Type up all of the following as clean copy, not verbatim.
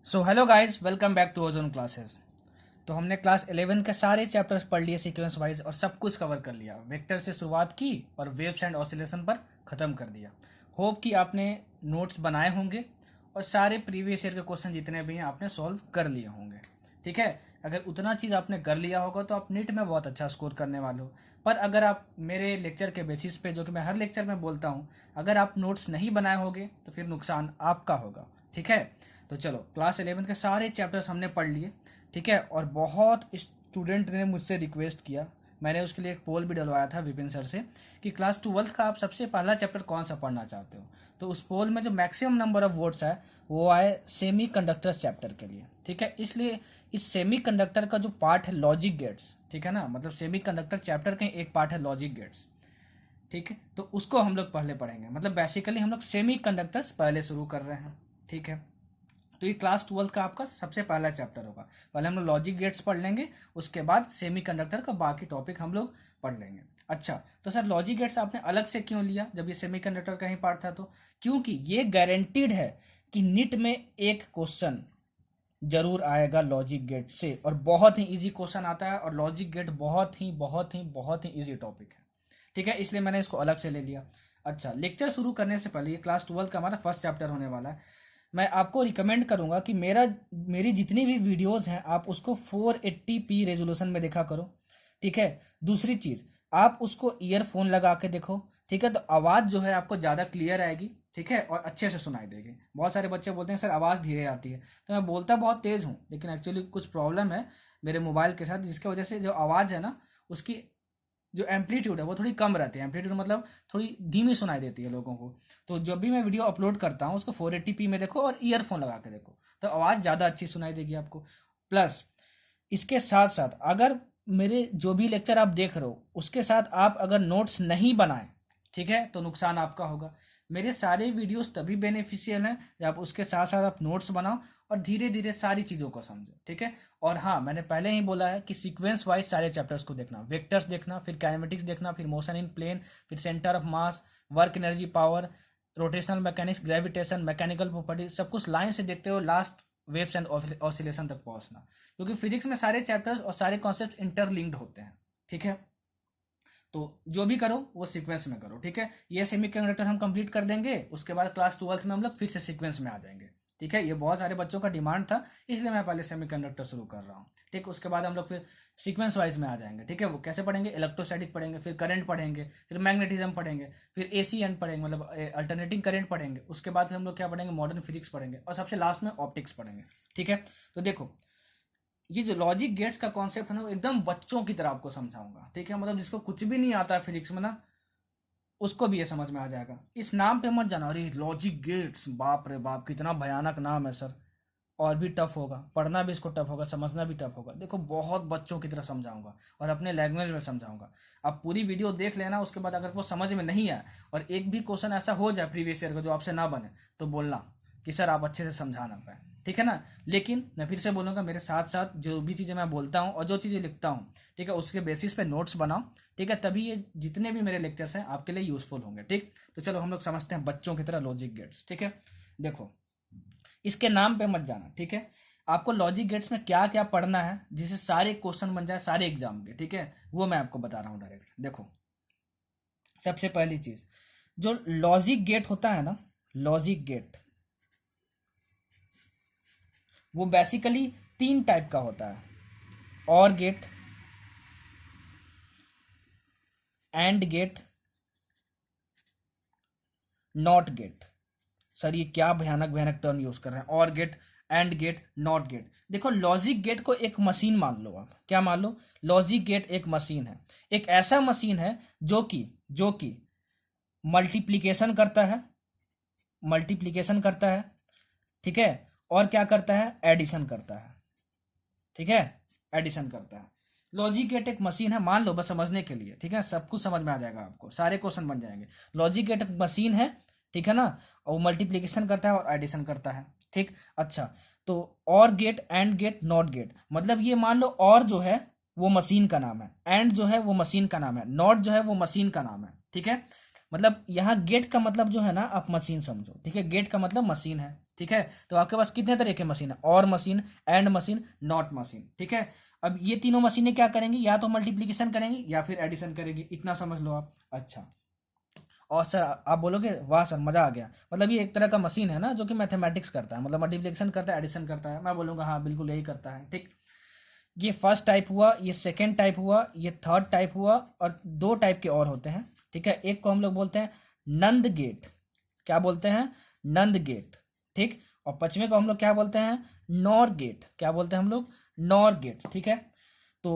So hello guys, welcome back to ozone classes. तो हमने class 11 के सारे चैप्टर्स पढ़ लिए सीक्वेंस वाइज और सब कुछ कवर कर लिया। वेक्टर से शुरुआत की और वेव्स एंड ऑसिलेशन पर ख़त्म कर दिया। होप कि आपने नोट्स बनाए होंगे और सारे प्रीवियस ईयर के क्वेश्चन जितने भी हैं आपने सॉल्व कर लिए होंगे। ठीक है, अगर उतना चीज़ आपने कर लिया होगा तो आप नीट में बहुत अच्छा स्कोर करने वाले हो। पर अगर आप मेरे लेक्चर के बेसिस पे, जो कि मैं हर लेक्चर में बोलता हूँ, अगर आप नोट्स नहीं बनाए होंगे तो फिर नुकसान आपका होगा। ठीक है, तो चलो क्लास 11 के सारे चैप्टर्स हमने पढ़ लिए। ठीक है, और बहुत स्टूडेंट ने मुझसे रिक्वेस्ट किया, मैंने उसके लिए एक पोल भी डलवाया था विपिन सर से कि क्लास 12 का आप सबसे पहला चैप्टर कौन सा पढ़ना चाहते हो। तो उस पोल में जो मैक्सिमम नंबर ऑफ वोट्स आए वो आए सेमी कंडक्टर्स चैप्टर के लिए। ठीक है, इसलिए इस सेमी कंडक्टर का जो पार्ट है लॉजिक गेट्स, ठीक है ना, मतलब सेमी कंडक्टर चैप्टर का एक पार्ट है लॉजिक गेट्स। ठीक है, तो उसको हम लोग पहले पढ़ेंगे। मतलब बेसिकली हम लोग सेमी कंडक्टर्स पहले शुरू कर रहे हैं। ठीक है, तो ये क्लास 12 का आपका सबसे पहला चैप्टर होगा। पहले हम लोग लॉजिक गेट्स पढ़ लेंगे, उसके बाद सेमी कंडक्टर का बाकी टॉपिक हम लोग पढ़ लेंगे। अच्छा, तो सर लॉजिक गेट्स आपने अलग से क्यों लिया जब ये सेमी कंडक्टर का ही पार्ट था? तो क्योंकि ये गारंटीड है कि नीट में एक क्वेश्चन जरूर आएगा लॉजिक गेट से, और बहुत ही इजी क्वेश्चन आता है, और लॉजिक गेट बहुत ही इजी टॉपिक है। ठीक है, इसलिए मैंने इसको अलग से ले लिया। अच्छा, लेक्चर शुरू करने से पहले, ये क्लास 12 का हमारा फर्स्ट चैप्टर होने वाला है, मैं आपको रिकमेंड करूंगा कि मेरी जितनी भी वीडियोस हैं आप उसको 480p रेजोल्यूशन में देखा करो। ठीक है, दूसरी चीज़, आप उसको ईयरफोन लगा के देखो। ठीक है, तो आवाज़ जो है आपको ज़्यादा क्लियर आएगी। ठीक है, और अच्छे से सुनाई देगी। बहुत सारे बच्चे बोलते हैं सर आवाज़ धीरे आती है, तो मैं बोलता बहुत तेज़ हूँ, लेकिन एक्चुअली कुछ प्रॉब्लम है मेरे मोबाइल के साथ, जिसकी वजह से जो आवाज़ है ना, उसकी जो एम्पलीट्यूड है वो थोड़ी कम रहती है। एम्पलीट्यूड मतलब थोड़ी धीमी सुनाई देती है लोगों को। तो जब भी मैं वीडियो अपलोड करता हूँ उसको 480p में देखो और ईयरफोन लगा के देखो, तो आवाज़ ज़्यादा अच्छी सुनाई देगी आपको। प्लस इसके साथ साथ अगर मेरे जो भी लेक्चर आप देख रहे हो उसके साथ आप अगर नोट्स नहीं बनाए, ठीक है, तो नुकसान आपका होगा। मेरे सारे वीडियोस तभी बेनिफिशियल हैं जब आप उसके साथ साथ आप नोट्स बनाओ और धीरे धीरे सारी चीज़ों को समझो। ठीक है, और हाँ, मैंने पहले ही बोला है कि सीक्वेंस वाइज सारे चैप्टर्स को देखना, वेक्टर्स देखना, फिर काइनेमेटिक्स देखना, फिर मोशन इन प्लेन, फिर centre of mass, work energy power, rotational mechanics, gravitation, mechanical property, सब कुछ लाइन से देखते हो लास्ट वेव्स एंड ऑसिलेशन तक पहुंचना, क्योंकि फिजिक्स में सारे चैप्टर्स और सारे कॉन्सेप्ट इंटरलिंक्ड होते हैं। ठीक है, तो जो भी करो वो सीक्वेंस में करो। ठीक है, ये सेमी कंडक्टर हम कंप्लीट कर देंगे, उसके बाद क्लास 12 में हम लोग फिर से सीक्वेंस में आ जाएंगे। ठीक है, ये बहुत सारे बच्चों का डिमांड था, इसलिए मैं पहले सेमी कंडक्टर शुरू कर रहा हूँ। ठीक, उसके बाद हम लोग फिर सीक्वेंस वाइज में आ जाएंगे। ठीक है, वो कैसे पढ़ेंगे? इलेक्ट्रोस्टैटिक पढ़ेंगे, फिर करंट पढ़ेंगे, फिर मैग्नेटिज्म पढ़ेंगे, फिर एसी एंड पढ़ेंगे, मतलब अल्टरनेटिंग करंट पढ़ेंगे। उसके बाद फिर हम लोग क्या पढ़ेंगे? मॉडर्न फिजिक्स पढ़ेंगे, और सबसे लास्ट में ऑप्टिक्स पढ़ेंगे। ठीक है, तो देखो, ये जो लॉजिक गेट्स का कॉन्सेप्ट है ना, वो एकदम बच्चों की तरह आपको समझाऊंगा। ठीक है, मतलब जिसको कुछ भी नहीं आता है फिजिक्स में ना, उसको भी ये समझ में आ जाएगा। इस नाम पे मत जाना, अरे लॉजिक गेट्स, बाप रे बाप कितना भयानक नाम है सर, और भी टफ होगा पढ़ना, भी इसको टफ होगा, समझना भी टफ होगा। देखो, बहुत बच्चों की तरह समझाऊंगा और अपने लैंग्वेज में समझाऊंगा। आप पूरी वीडियो देख लेना, उसके बाद अगर वो समझ में नहीं आए और एक भी क्वेश्चन ऐसा हो जाए प्रीवियस ईयर का जो आपसे ना बने, तो बोलना कि सर आप अच्छे से समझा ना पाए। ठीक है ना, लेकिन मैं फिर से बोलूँगा, मेरे साथ साथ जो भी चीज़ें मैं बोलता हूँ और जो चीज़ें लिखता हूँ, ठीक है, उसके बेसिस पे नोट्स बनाओ। ठीक है, तभी ये जितने भी मेरे लेक्चर्स हैं आपके लिए यूजफुल होंगे। ठीक, तो चलो हम लोग समझते हैं बच्चों की तरह लॉजिक गेट्स। ठीक है, देखो, इसके नाम पे मत जाना। ठीक है, आपको लॉजिक गेट्स में क्या क्या पढ़ना है जिससे सारे क्वेश्चन बन जाए सारे एग्जाम के। ठीक है, वो मैं आपको बता रहा हूँ डायरेक्ट। देखो, सबसे पहली चीज, जो लॉजिक गेट होता है ना, लॉजिक गेट वो बेसिकली तीन टाइप का होता है: or gate, and gate, not gate. Sir ये क्या भयानक भयानक टर्म यूज कर रहे हैं, or gate, and gate, not gate. देखो, लॉजिक गेट को एक मशीन मान लो। आप क्या मान लो? लॉजिक गेट एक मशीन है, एक ऐसा मशीन है जो कि मल्टीप्लिकेशन करता है, मल्टीप्लिकेशन करता है, ठीक है, और क्या करता है? एडिशन करता है। ठीक है, एडिशन करता है। लॉजिक गेट एक मशीन है, मान लो, बस समझने के लिए। ठीक है, सब कुछ समझ में आ जाएगा आपको, सारे क्वेश्चन बन जाएंगे। लॉजिक गेट एक मशीन है, ठीक है ना, और वो मल्टीप्लिकेशन करता है और एडिशन करता है। ठीक, अच्छा, तो or gate, and gate, not gate, मतलब ये मान लो और जो है वो मशीन का नाम है, एंड जो है वो मशीन का नाम है, नॉट जो है वो मशीन का नाम है। ठीक है, मतलब यहाँ गेट का मतलब जो है ना आप मशीन समझो, ठीक है, गेट का मतलब मशीन है, ठीक है। तो आपके पास कितने तरह के मशीन है, और machine, and machine, not machine, ठीक है। अब ये तीनों मशीनें क्या करेंगी, या तो मल्टीप्लीकेशन करेंगी या फिर एडिशन करेंगी, इतना समझ लो आप। अच्छा, और सर आप बोलोगे वाह सर मजा आ गया, मतलब ये एक तरह का मशीन है ना जो कि मैथमेटिक्स करता है, मतलब मल्टीप्लिकेशन करता है, एडिशन करता है। मैं बोलूंगा हाँ बिल्कुल यही करता है, ठीक। ये फर्स्ट टाइप हुआ, ये सेकेंड टाइप हुआ, ये थर्ड टाइप हुआ, और दो टाइप के और होते हैं, ठीक है। एक को हम लोग बोलते हैं नंद गेट, क्या बोलते हैं, नंद गेट, ठीक। और पचवे को हम लोग क्या बोलते हैं, नॉर गेट, क्या बोलते हैं हम लोग, नॉर गेट, ठीक है। तो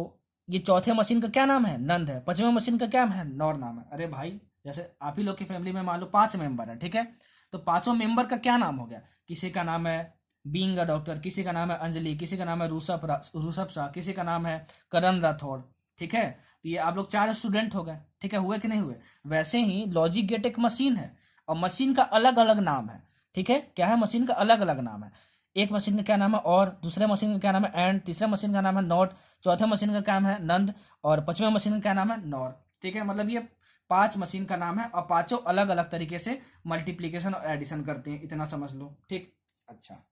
ये चौथे मशीन का क्या नाम है, नंद है, पांचवें मशीन का क्या है, नॉर नाम है। अरे भाई जैसे आप ही लोग की फैमिली में मान लो 5 मेंबर है, ठीक है। तो पांचों मेंबर का क्या नाम हो गया, किसी का नाम है बीइंग अ डॉक्टर, किसी का नाम है अंजलि, किसी का नाम है ऋषभ शाह, किसी का नाम है करण राठौड़, ठीक है। तो ये आप लोग 4 स्टूडेंट हो गए, ठीक है, हुए कि नहीं हुए। वैसे ही लॉजिक गेट एक मशीन है, और मशीन का अलग अलग नाम है, ठीक है। क्या है, मशीन का अलग अलग नाम है। एक मशीन का क्या नाम है और, दूसरे मशीन का क्या नाम है एंड, तीसरे मशीन का नाम है नॉट, चौथे मशीन का क्या नाम है नंद, और पांचवें मशीन का क्या नाम है नॉर, ठीक है। मतलब ये 5 मशीन का नाम है, और पांचों अलग अलग तरीके से मल्टीप्लीकेशन और एडिशन करते हैं, इतना समझ लो, ठीक। अच्छा,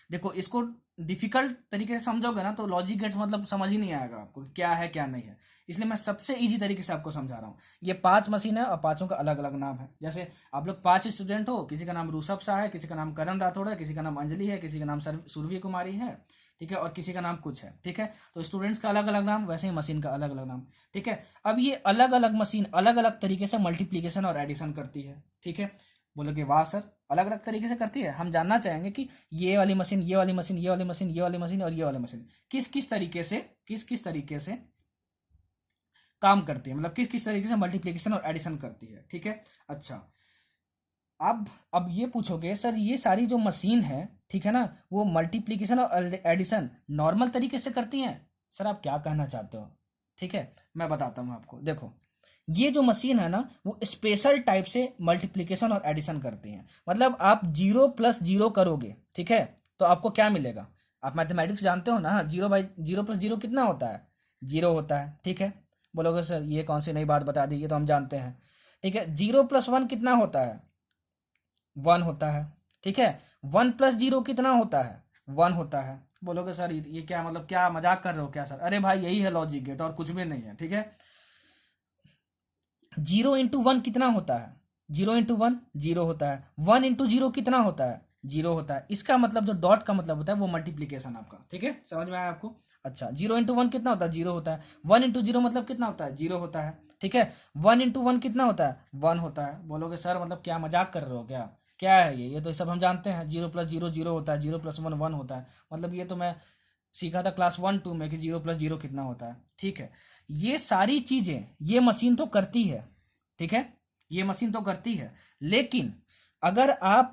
देखो इसको डिफिकल्ट तरीके से समझोगे ना तो लॉजिक गेट्स मतलब समझ ही नहीं आएगा आपको क्या है क्या नहीं है, इसलिए मैं सबसे इजी तरीके से आपको समझा रहा हूँ। ये 5 मशीन है और पांचों का अलग अलग नाम है। जैसे आप लोग 5 स्टूडेंट हो, किसी का नाम ऋषभ शाह है, किसी का नाम करण राठौड़ है, किसी का नाम अंजलि है, किसी का नाम सुरभि कुमारी है, ठीक है, और किसी का नाम कुछ है, ठीक है। तो स्टूडेंट्स का अलग अलग नाम, वैसे ही मशीन का अलग अलग नाम, ठीक है। अब ये अलग अलग मशीन अलग अलग तरीके से मल्टीप्लीकेशन और एडिशन करती है, ठीक है। बोलोगे वाह सर अलग अलग तरीके से करती है, हम जानना चाहेंगे कि ये वाली मशीन, ये वाली मशीन, ये वाली मशीन, ये वाली मशीन और ये वाली मशीन किस किस तरीके से काम करती है, मतलब किस किस तरीके से मल्टीप्लिकेशन और एडिशन करती है, ठीक है। अच्छा, अब ये पूछोगे सर ये सारी जो मशीन है, ठीक है ना, वो मल्टीप्लिकेशन और एडिशन नॉर्मल तरीके से करती हैं। सर आप क्या कहना चाहते हो, ठीक है, मैं बताता हूँ आपको। देखो ये जो मशीन है ना वो स्पेशल टाइप से मल्टीप्लिकेशन और एडिशन करती हैं। मतलब आप 0 + 0 करोगे, ठीक है, तो आपको क्या मिलेगा, आप मैथमेटिक्स जानते हो ना, 0/0 + 0 कितना होता है, 0 होता है, ठीक है। बोलोगे सर ये कौन सी नई बात बता दी, ये तो हम जानते हैं, ठीक है। 0 + 1 कितना होता है, 1 होता है, ठीक है। 1 + 0 कितना होता है, 1 होता है। बोलोगे सर ये क्या, मतलब क्या मजाक कर रहे हो क्या सर, अरे भाई यही है लॉजिक गेट और कुछ भी नहीं है, ठीक है। 0 × 1 कितना होता है, 0 × 1 0 होता है, 1 × 0 कितना होता है, 0 होता है। इसका मतलब जो डॉट का मतलब होता है वो मल्टीप्लीकेशन आपका, ठीक है, समझ में आया आपको। अच्छा, 0 × 1 कितना होता है, 0 होता है। 1 × 0 मतलब कितना होता है, 0 होता है, ठीक है। 1 × 1 कितना होता है, 1 होता है। बोलोगे सर मतलब क्या मजाक कर रहे हो क्या, क्या है ये तो सब हम जानते हैं, 0 + 0 0 होता है, 0 + 1 1 होता है। मतलब ये तो मैं सीखा था क्लास 1 2 में कि 0 + 0 कितना होता है, ठीक है। ये सारी चीजें ये मशीन तो करती है, ठीक है, ये मशीन तो करती है। लेकिन अगर आप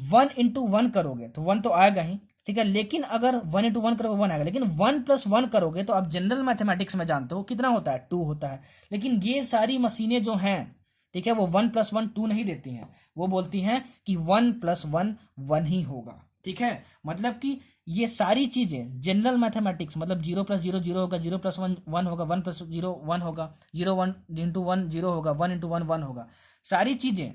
1 × 1 करोगे तो 1 तो आएगा ही, ठीक है। लेकिन अगर 1 × 1 करोगे 1 आएगा, लेकिन 1 + 1 करोगे तो आप जनरल मैथमेटिक्स में जानते हो कितना होता है, 2 होता है। लेकिन ये सारी मशीनें जो हैं, ठीक है, वो 1 + 1 2 नहीं देती हैं, वो बोलती हैं कि 1 + 1 1 ही होगा, ठीक है। मतलब कि ये सारी चीजें जनरल मैथमेटिक्स, मतलब 0 + 0 0 होगा, 0 + 1 1 होगा, 1 + 0 1 होगा, 0 1 × 1 0 होगा, 1 × 1 1 होगा। सारी चीजें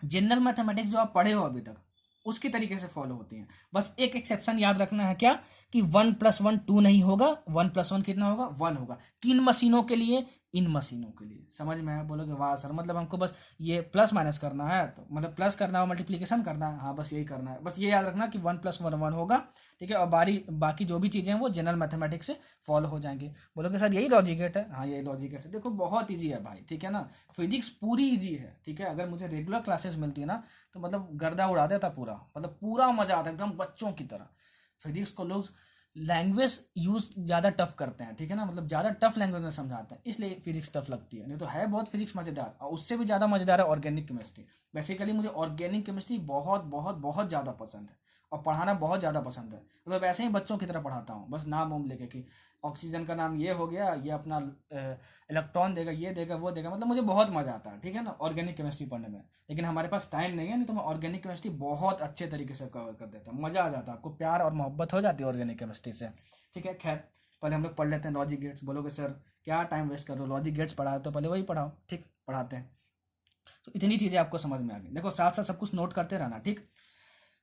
जनरल मैथमेटिक्स जो आप पढ़े हो अभी तक उसकी तरीके से फॉलो होती हैं। बस एक एक्सेप्शन याद रखना है, क्या, कि 1 + 1 2 नहीं होगा, 1 + 1 कितना होगा, 1 होगा। किन मशीनों के लिए, इन मशीनों के लिए, समझ में आया। बोलोगे वाह सर मतलब हमको बस ये प्लस माइनस करना है, तो मतलब प्लस करना है मल्टीप्लीकेशन करना है, हाँ बस यही करना है। बस ये याद रखना कि 1 + 1 1 होगा, ठीक है। और बाकी जो भी चीज़ें हैं वो जनरल मैथमेटिक्स से फॉलो हो जाएंगे। बोलोगे सर यही लॉजिक गेट है, हाँ यही लॉजिक गेट है। देखो बहुत ईजी है भाई, ठीक है ना, फिजिक्स पूरी ईजी है, ठीक है। अगर मुझे रेगुलर क्लासेस मिलती है ना तो मतलब गर्दा उड़ा देता पूरा, मतलब पूरा मजा आता एकदम बच्चों की तरह। फिजिक्स को लोग लैंग्वेज यूज ज़्यादा टफ करते हैं, ठीक है ना, मतलब ज़्यादा टफ लैंग्वेज में समझाते हैं, इसलिए फिजिक्स टफ लगती है। नहीं तो है बहुत फिजिक्स मज़ेदार, और उससे भी ज़्यादा मज़ेदार है ऑर्गेनिक केमिस्ट्री। बेसिकली मुझे ऑर्गेनिक केमिस्ट्री बहुत बहुत बहुत ज़्यादा पसंद है, और पढ़ाना बहुत ज़्यादा पसंद है। मतलब ऐसे ही बच्चों की तरह पढ़ाता हूँ, बस नाम वाम लेके कि ऑक्सीजन का नाम ये हो गया, ये अपना इलेक्ट्रॉन देगा, ये देगा, वो देगा। मतलब मुझे बहुत मज़ा आता है, ठीक है ना, ऑर्गेनिक केमिस्ट्री पढ़ने में। लेकिन हमारे पास टाइम नहीं है, नहीं तो मैं ऑर्गेनिक केमिस्ट्री बहुत अच्छे तरीके से कवर कर देता हूँ, मज़ा आ जाता है, आपको प्यार और मोहब्बत हो जाती है ऑर्गेनिक केमिस्ट्री से, ठीक है। खैर पहले हम लोग पढ़ लेते हैं लॉजिक गेट्स। बोलोगे सर क्या टाइम वेस्ट कर रहे हो, लॉजिक गेट्स पढ़ाए तो पहले वही पढ़ाओ, ठीक, पढ़ाते हैं। तो इतनी चीज़ें आपको समझ में आ गई। देखो साथ साथ सब कुछ नोट करते रहना, ठीक।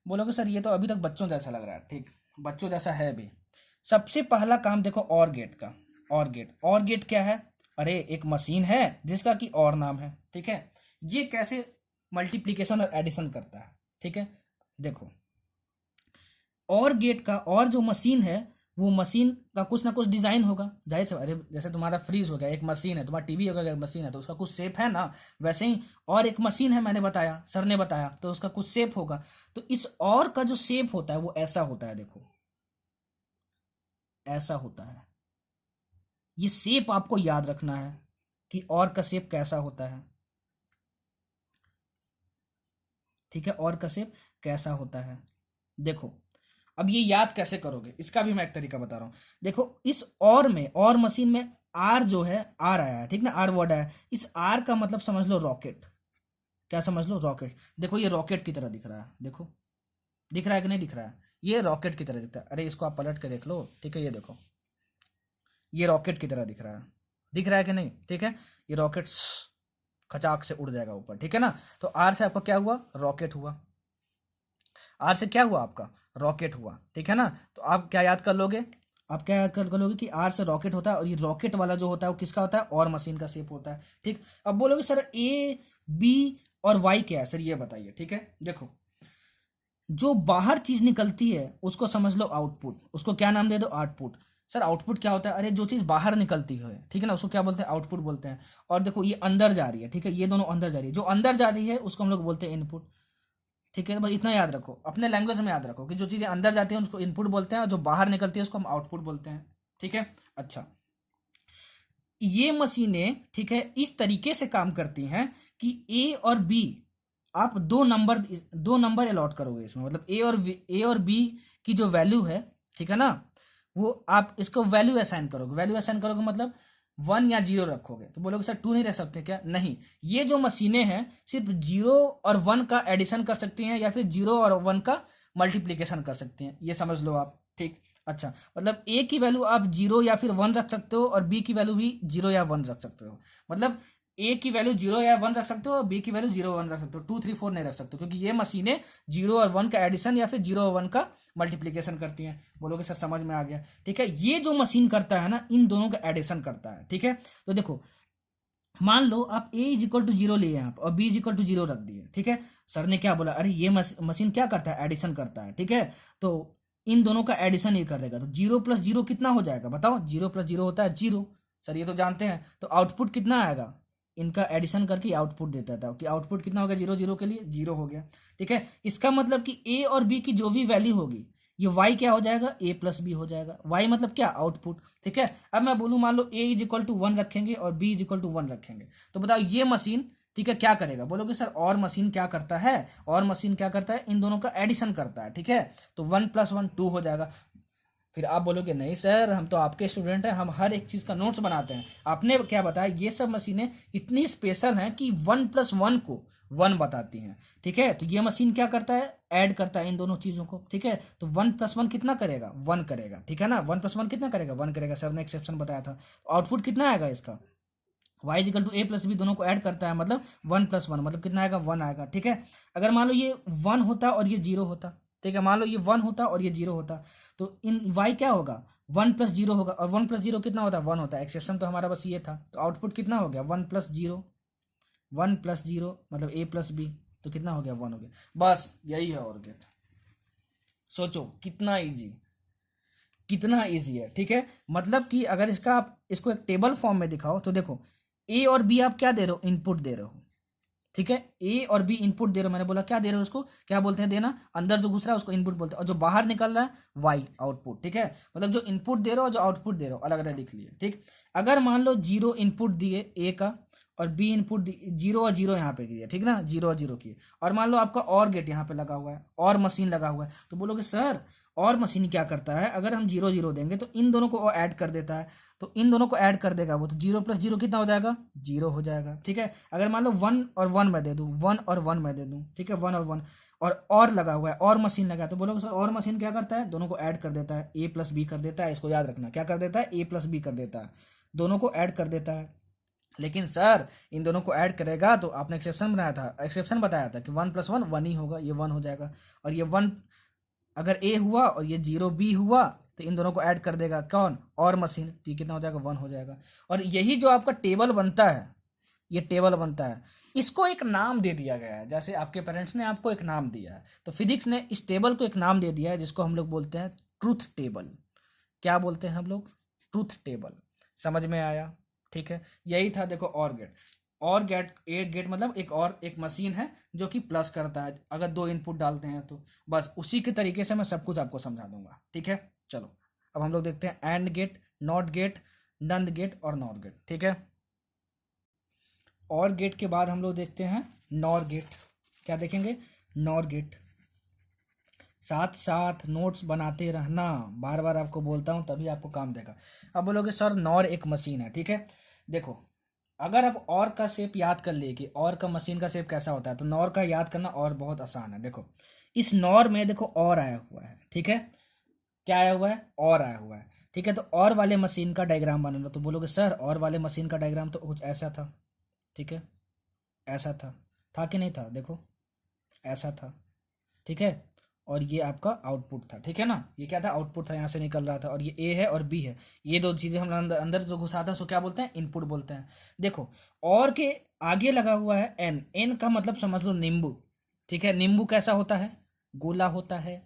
बोलोगे सर ये तो अभी तक बच्चों जैसा लग रहा है, ठीक, बच्चों जैसा है भी। सबसे पहला काम देखो और गेट का। और गेट क्या है? अरे एक मशीन है जिसका कि और नाम है, ठीक है। ये कैसे मल्टीप्लीकेशन और एडिशन करता है, ठीक है। देखो और गेट का, और जो मशीन है वो मशीन का कुछ ना कुछ डिजाइन होगा, जाहिर से। अरे जैसे तुम्हारा फ्रीज हो गया एक मशीन है, तुम्हारा टीवी हो गया एक मशीन है, तो उसका कुछ शेप है ना। वैसे ही और एक मशीन है, मैंने बताया, सर ने बताया, तो उसका कुछ शेप होगा। तो इस और का जो शेप होता है वो ऐसा होता है, देखो ऐसा होता है। ये शेप आपको याद रखना है कि और का शेप कैसा होता है, ठीक है। और का शेप कैसा होता है, देखो। अब ये याद कैसे करोगे इसका भी मैं एक तरीका बता रहा हूं। देखो इस और में, और मशीन में आर जो है, आर आया है, ठीक ना, आर वर्ड आया है। इस आर का मतलब समझ लो रॉकेट। क्या समझ लो? रॉकेट। देखो ये रॉकेट की तरह दिख रहा है, देखो दिख रहा है कि नहीं दिख रहा है? ये रॉकेट की तरह दिखता है। अरे इसको आप पलट के देख लो, ठीक है, ये देखो ये रॉकेट की तरह दिख रहा है। दिख रहा है कि नहीं? ठीक है, ये रॉकेट खचाक से उड़ जाएगा ऊपर, ठीक है ना। तो आर से आपका क्या हुआ? रॉकेट हुआ। आर से क्या हुआ आपका? रॉकेट हुआ, ठीक है ना। तो आप क्या याद कर लोगे? आप क्या याद कर लोगे कि आर से रॉकेट होता है, और ये रॉकेट वाला जो होता है वो किसका होता है? और मशीन का शेप होता है, ठीक। अब बोलोगे सर ए बी और वाई क्या है? सर ये बताइए, ठीक है। देखो जो बाहर चीज निकलती है उसको समझ लो आउटपुट, उसको क्या नाम दे दो? आउटपुट। सर आउटपुट क्या होता है? अरे जो चीज बाहर निकलती है, ठीक है ना, उसको क्या बोलते हैं? आउटपुट बोलते हैं। और देखो ये अंदर जा रही है, ठीक है, ये दोनों अंदर जा रही है, जो अंदर जा रही है उसको हम लोग बोलते हैं इनपुट, ठीक है। बस इतना याद रखो, अपने लैंग्वेज में याद रखो कि जो चीजें अंदर जाती हैं उसको इनपुट बोलते हैं, और जो बाहर निकलती है उसको हम आउटपुट बोलते हैं, ठीक है। अच्छा, ये मशीनें, ठीक है, इस तरीके से काम करती हैं कि ए और बी, आप दो नंबर अलॉट करोगे इसमें, मतलब ए और बी की जो वैल्यू है, ठीक है ना, वो आप इसको वैल्यू असाइन करोगे। वैल्यू असाइन करोगे मतलब 1 या 0 रखोगे। तो बोलोगे सर 2 नहीं रख सकते क्या? नहीं, ये जो मशीनें हैं सिर्फ 0 और 1 का एडिशन कर सकती हैं, या फिर 0 और 1 का मल्टीप्लीकेशन कर सकती हैं, ये समझ लो आप, ठीक। अच्छा, मतलब ए की वैल्यू आप 0 या फिर 1 रख सकते हो, और बी की वैल्यू भी 0 या 1 रख सकते हो। मतलब ए की वैल्यू 0 या 1 रख सकते हो, और बी की वैल्यू 0 1 रख सकते हो, 2 3 4 नहीं रख सकते, क्योंकि ये मशीनें 0 और 1 का एडिशन या फिर 0 और 1 का मल्टीप्लीकेशन करती हैं। बोलोगे सर समझ में आ गया, ठीक है। ये जो मशीन करता है ना, इन दोनों का एडिशन करता है, ठीक है। तो देखो मान लो आप a इज इक्वल टू 0 लिए आप, और b इज इक्वल टू 0 रख दिए, ठीक है। सर ने क्या बोला? अरे ये मशीन क्या करता है? एडिशन करता है, ठीक है। तो इन दोनों का एडिशन ये कर देगा, तो 0 + 0 कितना हो जाएगा? बताओ, 0 + 0 होता है 0। सर ये तो जानते हैं। तो आउटपुट कितना आएगा? इनका एडिशन करके आउटपुट देता था कि आउटपुट कितना हो गया 0 0 के लिए? 0 हो गया, ठीक है। इसका मतलब कि ए और बी की जो भी वैल्यू होगी, ये y क्या हो जाएगा? a + b हो जाएगा। y मतलब क्या? आउटपुट, ठीक है। अब मैं बोलूं, मान लो a इज इक्वल टू 1 रखेंगे और b इज इक्वल टू 1 रखेंगे, तो बताओ ये मशीन, ठीक है, क्या करेगा? बोलोगे सर और मशीन क्या करता है? और मशीन क्या करता है? इन दोनों का एडिशन करता है, ठीक है। तो 1 + 1 2 हो जाएगा। फिर आप बोलोगे नहीं सर, हम तो आपके स्टूडेंट हैं, हम हर एक चीज का नोट्स बनाते हैं। आपने क्या बताया? ये सब मशीनें इतनी स्पेशल हैं कि 1 + 1 को 1 बताती हैं, ठीक है। तो ये मशीन क्या करता है? ऐड करता है इन दोनों चीजों को, ठीक है। तो 1 + 1 कितना करेगा? 1 करेगा, ठीक है ना। 1 + 1 कितना करेगा? 1 करेगा। सर ने एक्सेप्शन बताया था। तो आउटपुट कितना आएगा इसका? y is equal to a + b दोनों को ऐड करता है, मतलब 1 + 1 मतलब कितना आएगा? 1 आएगा, ठीक है। अगर मान लो ये 1 होता और ये 0 होता, ठीक है, मान लो ये 1 होता और ये 0 होता, तो इन y क्या होगा? 1 + 0 होगा, और 1 + 0 कितना होता है? 1 होता है। एक्सेप्शन तो हमारा बस ये था। तो आउटपुट कितना हो गया? 1 + 0। 1 + 0 मतलब a + b, तो कितना हो गया? 1 हो गया। बस यही है और गेट। सोचो कितना इजी, कितना इजी है, ठीक है। मतलब कि अगर इसका आप इसको एक टेबल फॉर्म में दिखाओ, तो देखो ए और बी आप क्या दे रहे हो? इनपुट दे रहे हो, ठीक है। ए और बी इनपुट दे रहे हो, मैंने बोला क्या दे रहे हो? उसको क्या बोलते हैं? देना। अंदर जो घुस रहा है उसको इनपुट बोलते हैं, और जो बाहर निकल रहा है वाई आउटपुट, ठीक है। मतलब जो इनपुट दे रहे हो और जो आउटपुट दे रहे हो अलग अलग लिख लिए, ठीक। अगर मान लो 0 इनपुट दिए ए का, और बी इनपुट 0 और 0 यहाँ पे किए, ठीक ना, 0 और 0 किए, और मान लो आपका और गेट यहाँ पे लगा हुआ है, और मशीन लगा हुआ है, तो बोलोगे सर और मशीन क्या करता है? अगर हम 0 0 देंगे तो इन दोनों को ऐड कर देता है, तो इन दोनों को ऐड कर देगा वो, तो 0 + 0 कितना हो जाएगा? 0 हो जाएगा, ठीक है। अगर मान लो 1 और 1 मैं दे दूं, 1 और 1 मैं दे दूं, ठीक है, 1 और 1, और लगा हुआ है, और मशीन लगा है, तो बोलोगे सर और मशीन क्या करता है? दोनों को ऐड कर देता है, a + b कर देता है। इसको याद रखना, क्या कर देता है? a + b कर देता है, दोनों को ऐड कर देता है, लेकिन सर इन दोनों को ऐड करेगा तो आपने एक्सेप्शन बनाया था, एक्सेप्शन बताया था कि 1 + 1 1 ही होगा, ये 1 हो जाएगा। और ये 1 अगर ए हुआ और ये 0 बी हुआ तो इन दोनों को ऐड कर देगा कौन, और मशीन, तो ये कितना हो जाएगा, 1 हो जाएगा। और यही जो आपका टेबल बनता है, ये टेबल बनता है, इसको एक नाम दे दिया गया है। जैसे आपके पेरेंट्स ने आपको एक नाम दिया है, तो फिजिक्स ने इस टेबल को एक नाम दे दिया है जिसको हम लोग बोलते हैं ट्रूथ टेबल। क्या बोलते हैं हम लोग, ट्रूथ टेबल। समझ में आया? ठीक है, यही था। देखो और गेट, और गेट, एक गेट मतलब एक मशीन है जो कि प्लस करता है अगर 2 इनपुट डालते हैं तो। बस उसी के तरीके से मैं सब कुछ आपको समझा दूंगा। ठीक है, चलो अब हम लोग देखते हैं and gate, not gate, nand gate और नॉर गेट। ठीक है, और गेट के बाद हम लोग देखते हैं नॉर गेट। क्या देखेंगे, नॉर गेट। साथ साथ नोट्स बनाते रहना, बार बार आपको बोलता हूँ तभी आपको काम देगा। अब बोलोगे सर नॉर एक मशीन है, ठीक है। देखो अगर आप और का शेप याद कर लिए कि और का मशीन का शेप कैसा होता है, तो नॉर का याद करना और बहुत आसान है। देखो इस नॉर में देखो और आया हुआ है, ठीक है। क्या आया हुआ है, और आया हुआ है, ठीक है। तो और वाले मशीन का डायग्राम बनाना, तो बोलोगे सर और वाले मशीन का डायग्राम तो कुछ ऐसा था, ठीक है, ऐसा था कि नहीं था, देखो ऐसा था, ठीक है। और ये आपका आउटपुट था, ठीक है ना, ये क्या था, आउटपुट था, यहाँ से निकल रहा था। और ये ए है और बी है, ये दो चीजें हम अंदर अंदर जो घुसाते हैं उसको क्या बोलते हैं, इनपुट बोलते हैं। देखो और के आगे लगा हुआ है एन, एन का मतलब समझ लो नींबू, ठीक है। नींबू कैसा होता है, गोला होता है।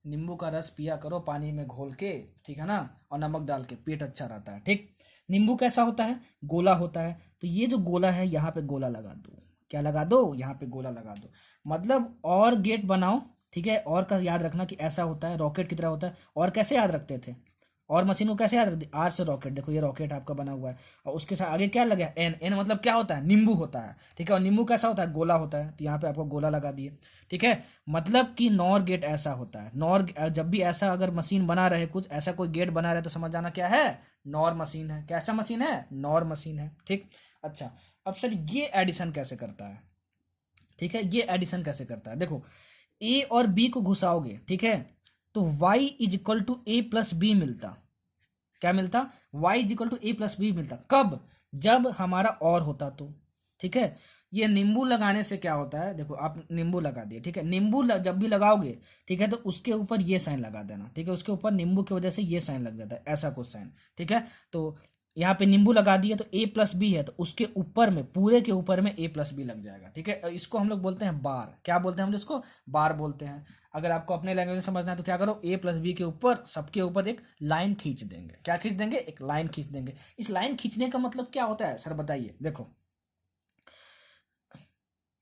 नींबू का रस पिया करो पानी में घोल के, ठीक है ना, और नमक डाल के, पेट अच्छा रहता है, ठीक। नींबू कैसा होता है, गोला होता है। तो ये जो गोला है यहाँ पे गोला लगा दो, क्या लगा दो, यहाँ पे गोला लगा दो। मतलब और गेट बनाओ, ठीक है। और का याद रखना कि ऐसा होता है, रॉकेट की तरह होता है। और कैसे याद रखते थे, और मशीन को कैसे याद रखते, आज से रॉकेट, देखो ये रॉकेट आपका बना हुआ है, और उसके साथ आगे क्या लगा, एन, एन मतलब क्या होता है, नींबू होता है, ठीक है। और नींबू कैसा होता है, गोला होता है, तो यहाँ पे आपको गोला लगा दिए, ठीक है। मतलब कि नॉर गेट ऐसा होता है। नॉर जब भी ऐसा अगर मशीन बना रहे, कुछ ऐसा कोई गेट बना रहे, तो समझ जाना क्या है, नॉर मशीन है। कैसा मशीन है, नॉर मशीन है, ठीक। अच्छा अब सर ये एडिशन कैसे करता है, ठीक है, ये एडिशन कैसे करता है। देखो ए और बी को घुसाओगे, ठीक है, तो y = a + b मिलता। क्या मिलता, y = a + b मिलता। कब, जब हमारा और होता तो, ठीक है। ये नींबू लगाने से क्या होता है, देखो आप नींबू लगा दिए, ठीक है। नींबू जब भी लगाओगे, ठीक है, तो उसके ऊपर ये साइन लगा देना, ठीक है। उसके ऊपर नींबू की वजह से ये साइन लग जाता है, ऐसा कुछ साइन, ठीक है। तो यहाँ पे नींबू लगा दिए तो a + b है, तो उसके ऊपर में, पूरे के ऊपर में a + b लग जाएगा, ठीक है। इसको हम लोग बोलते हैं बार। क्या बोलते हैं हम लोग इसको, बार बोलते हैं। अगर आपको अपने लैंग्वेज में समझना है तो क्या करो, a + b के ऊपर, सबके ऊपर एक लाइन खींच देंगे। क्या खींच देंगे, एक लाइन खींच देंगे। इस लाइन खींचने का मतलब क्या होता है सर बताइए। देखो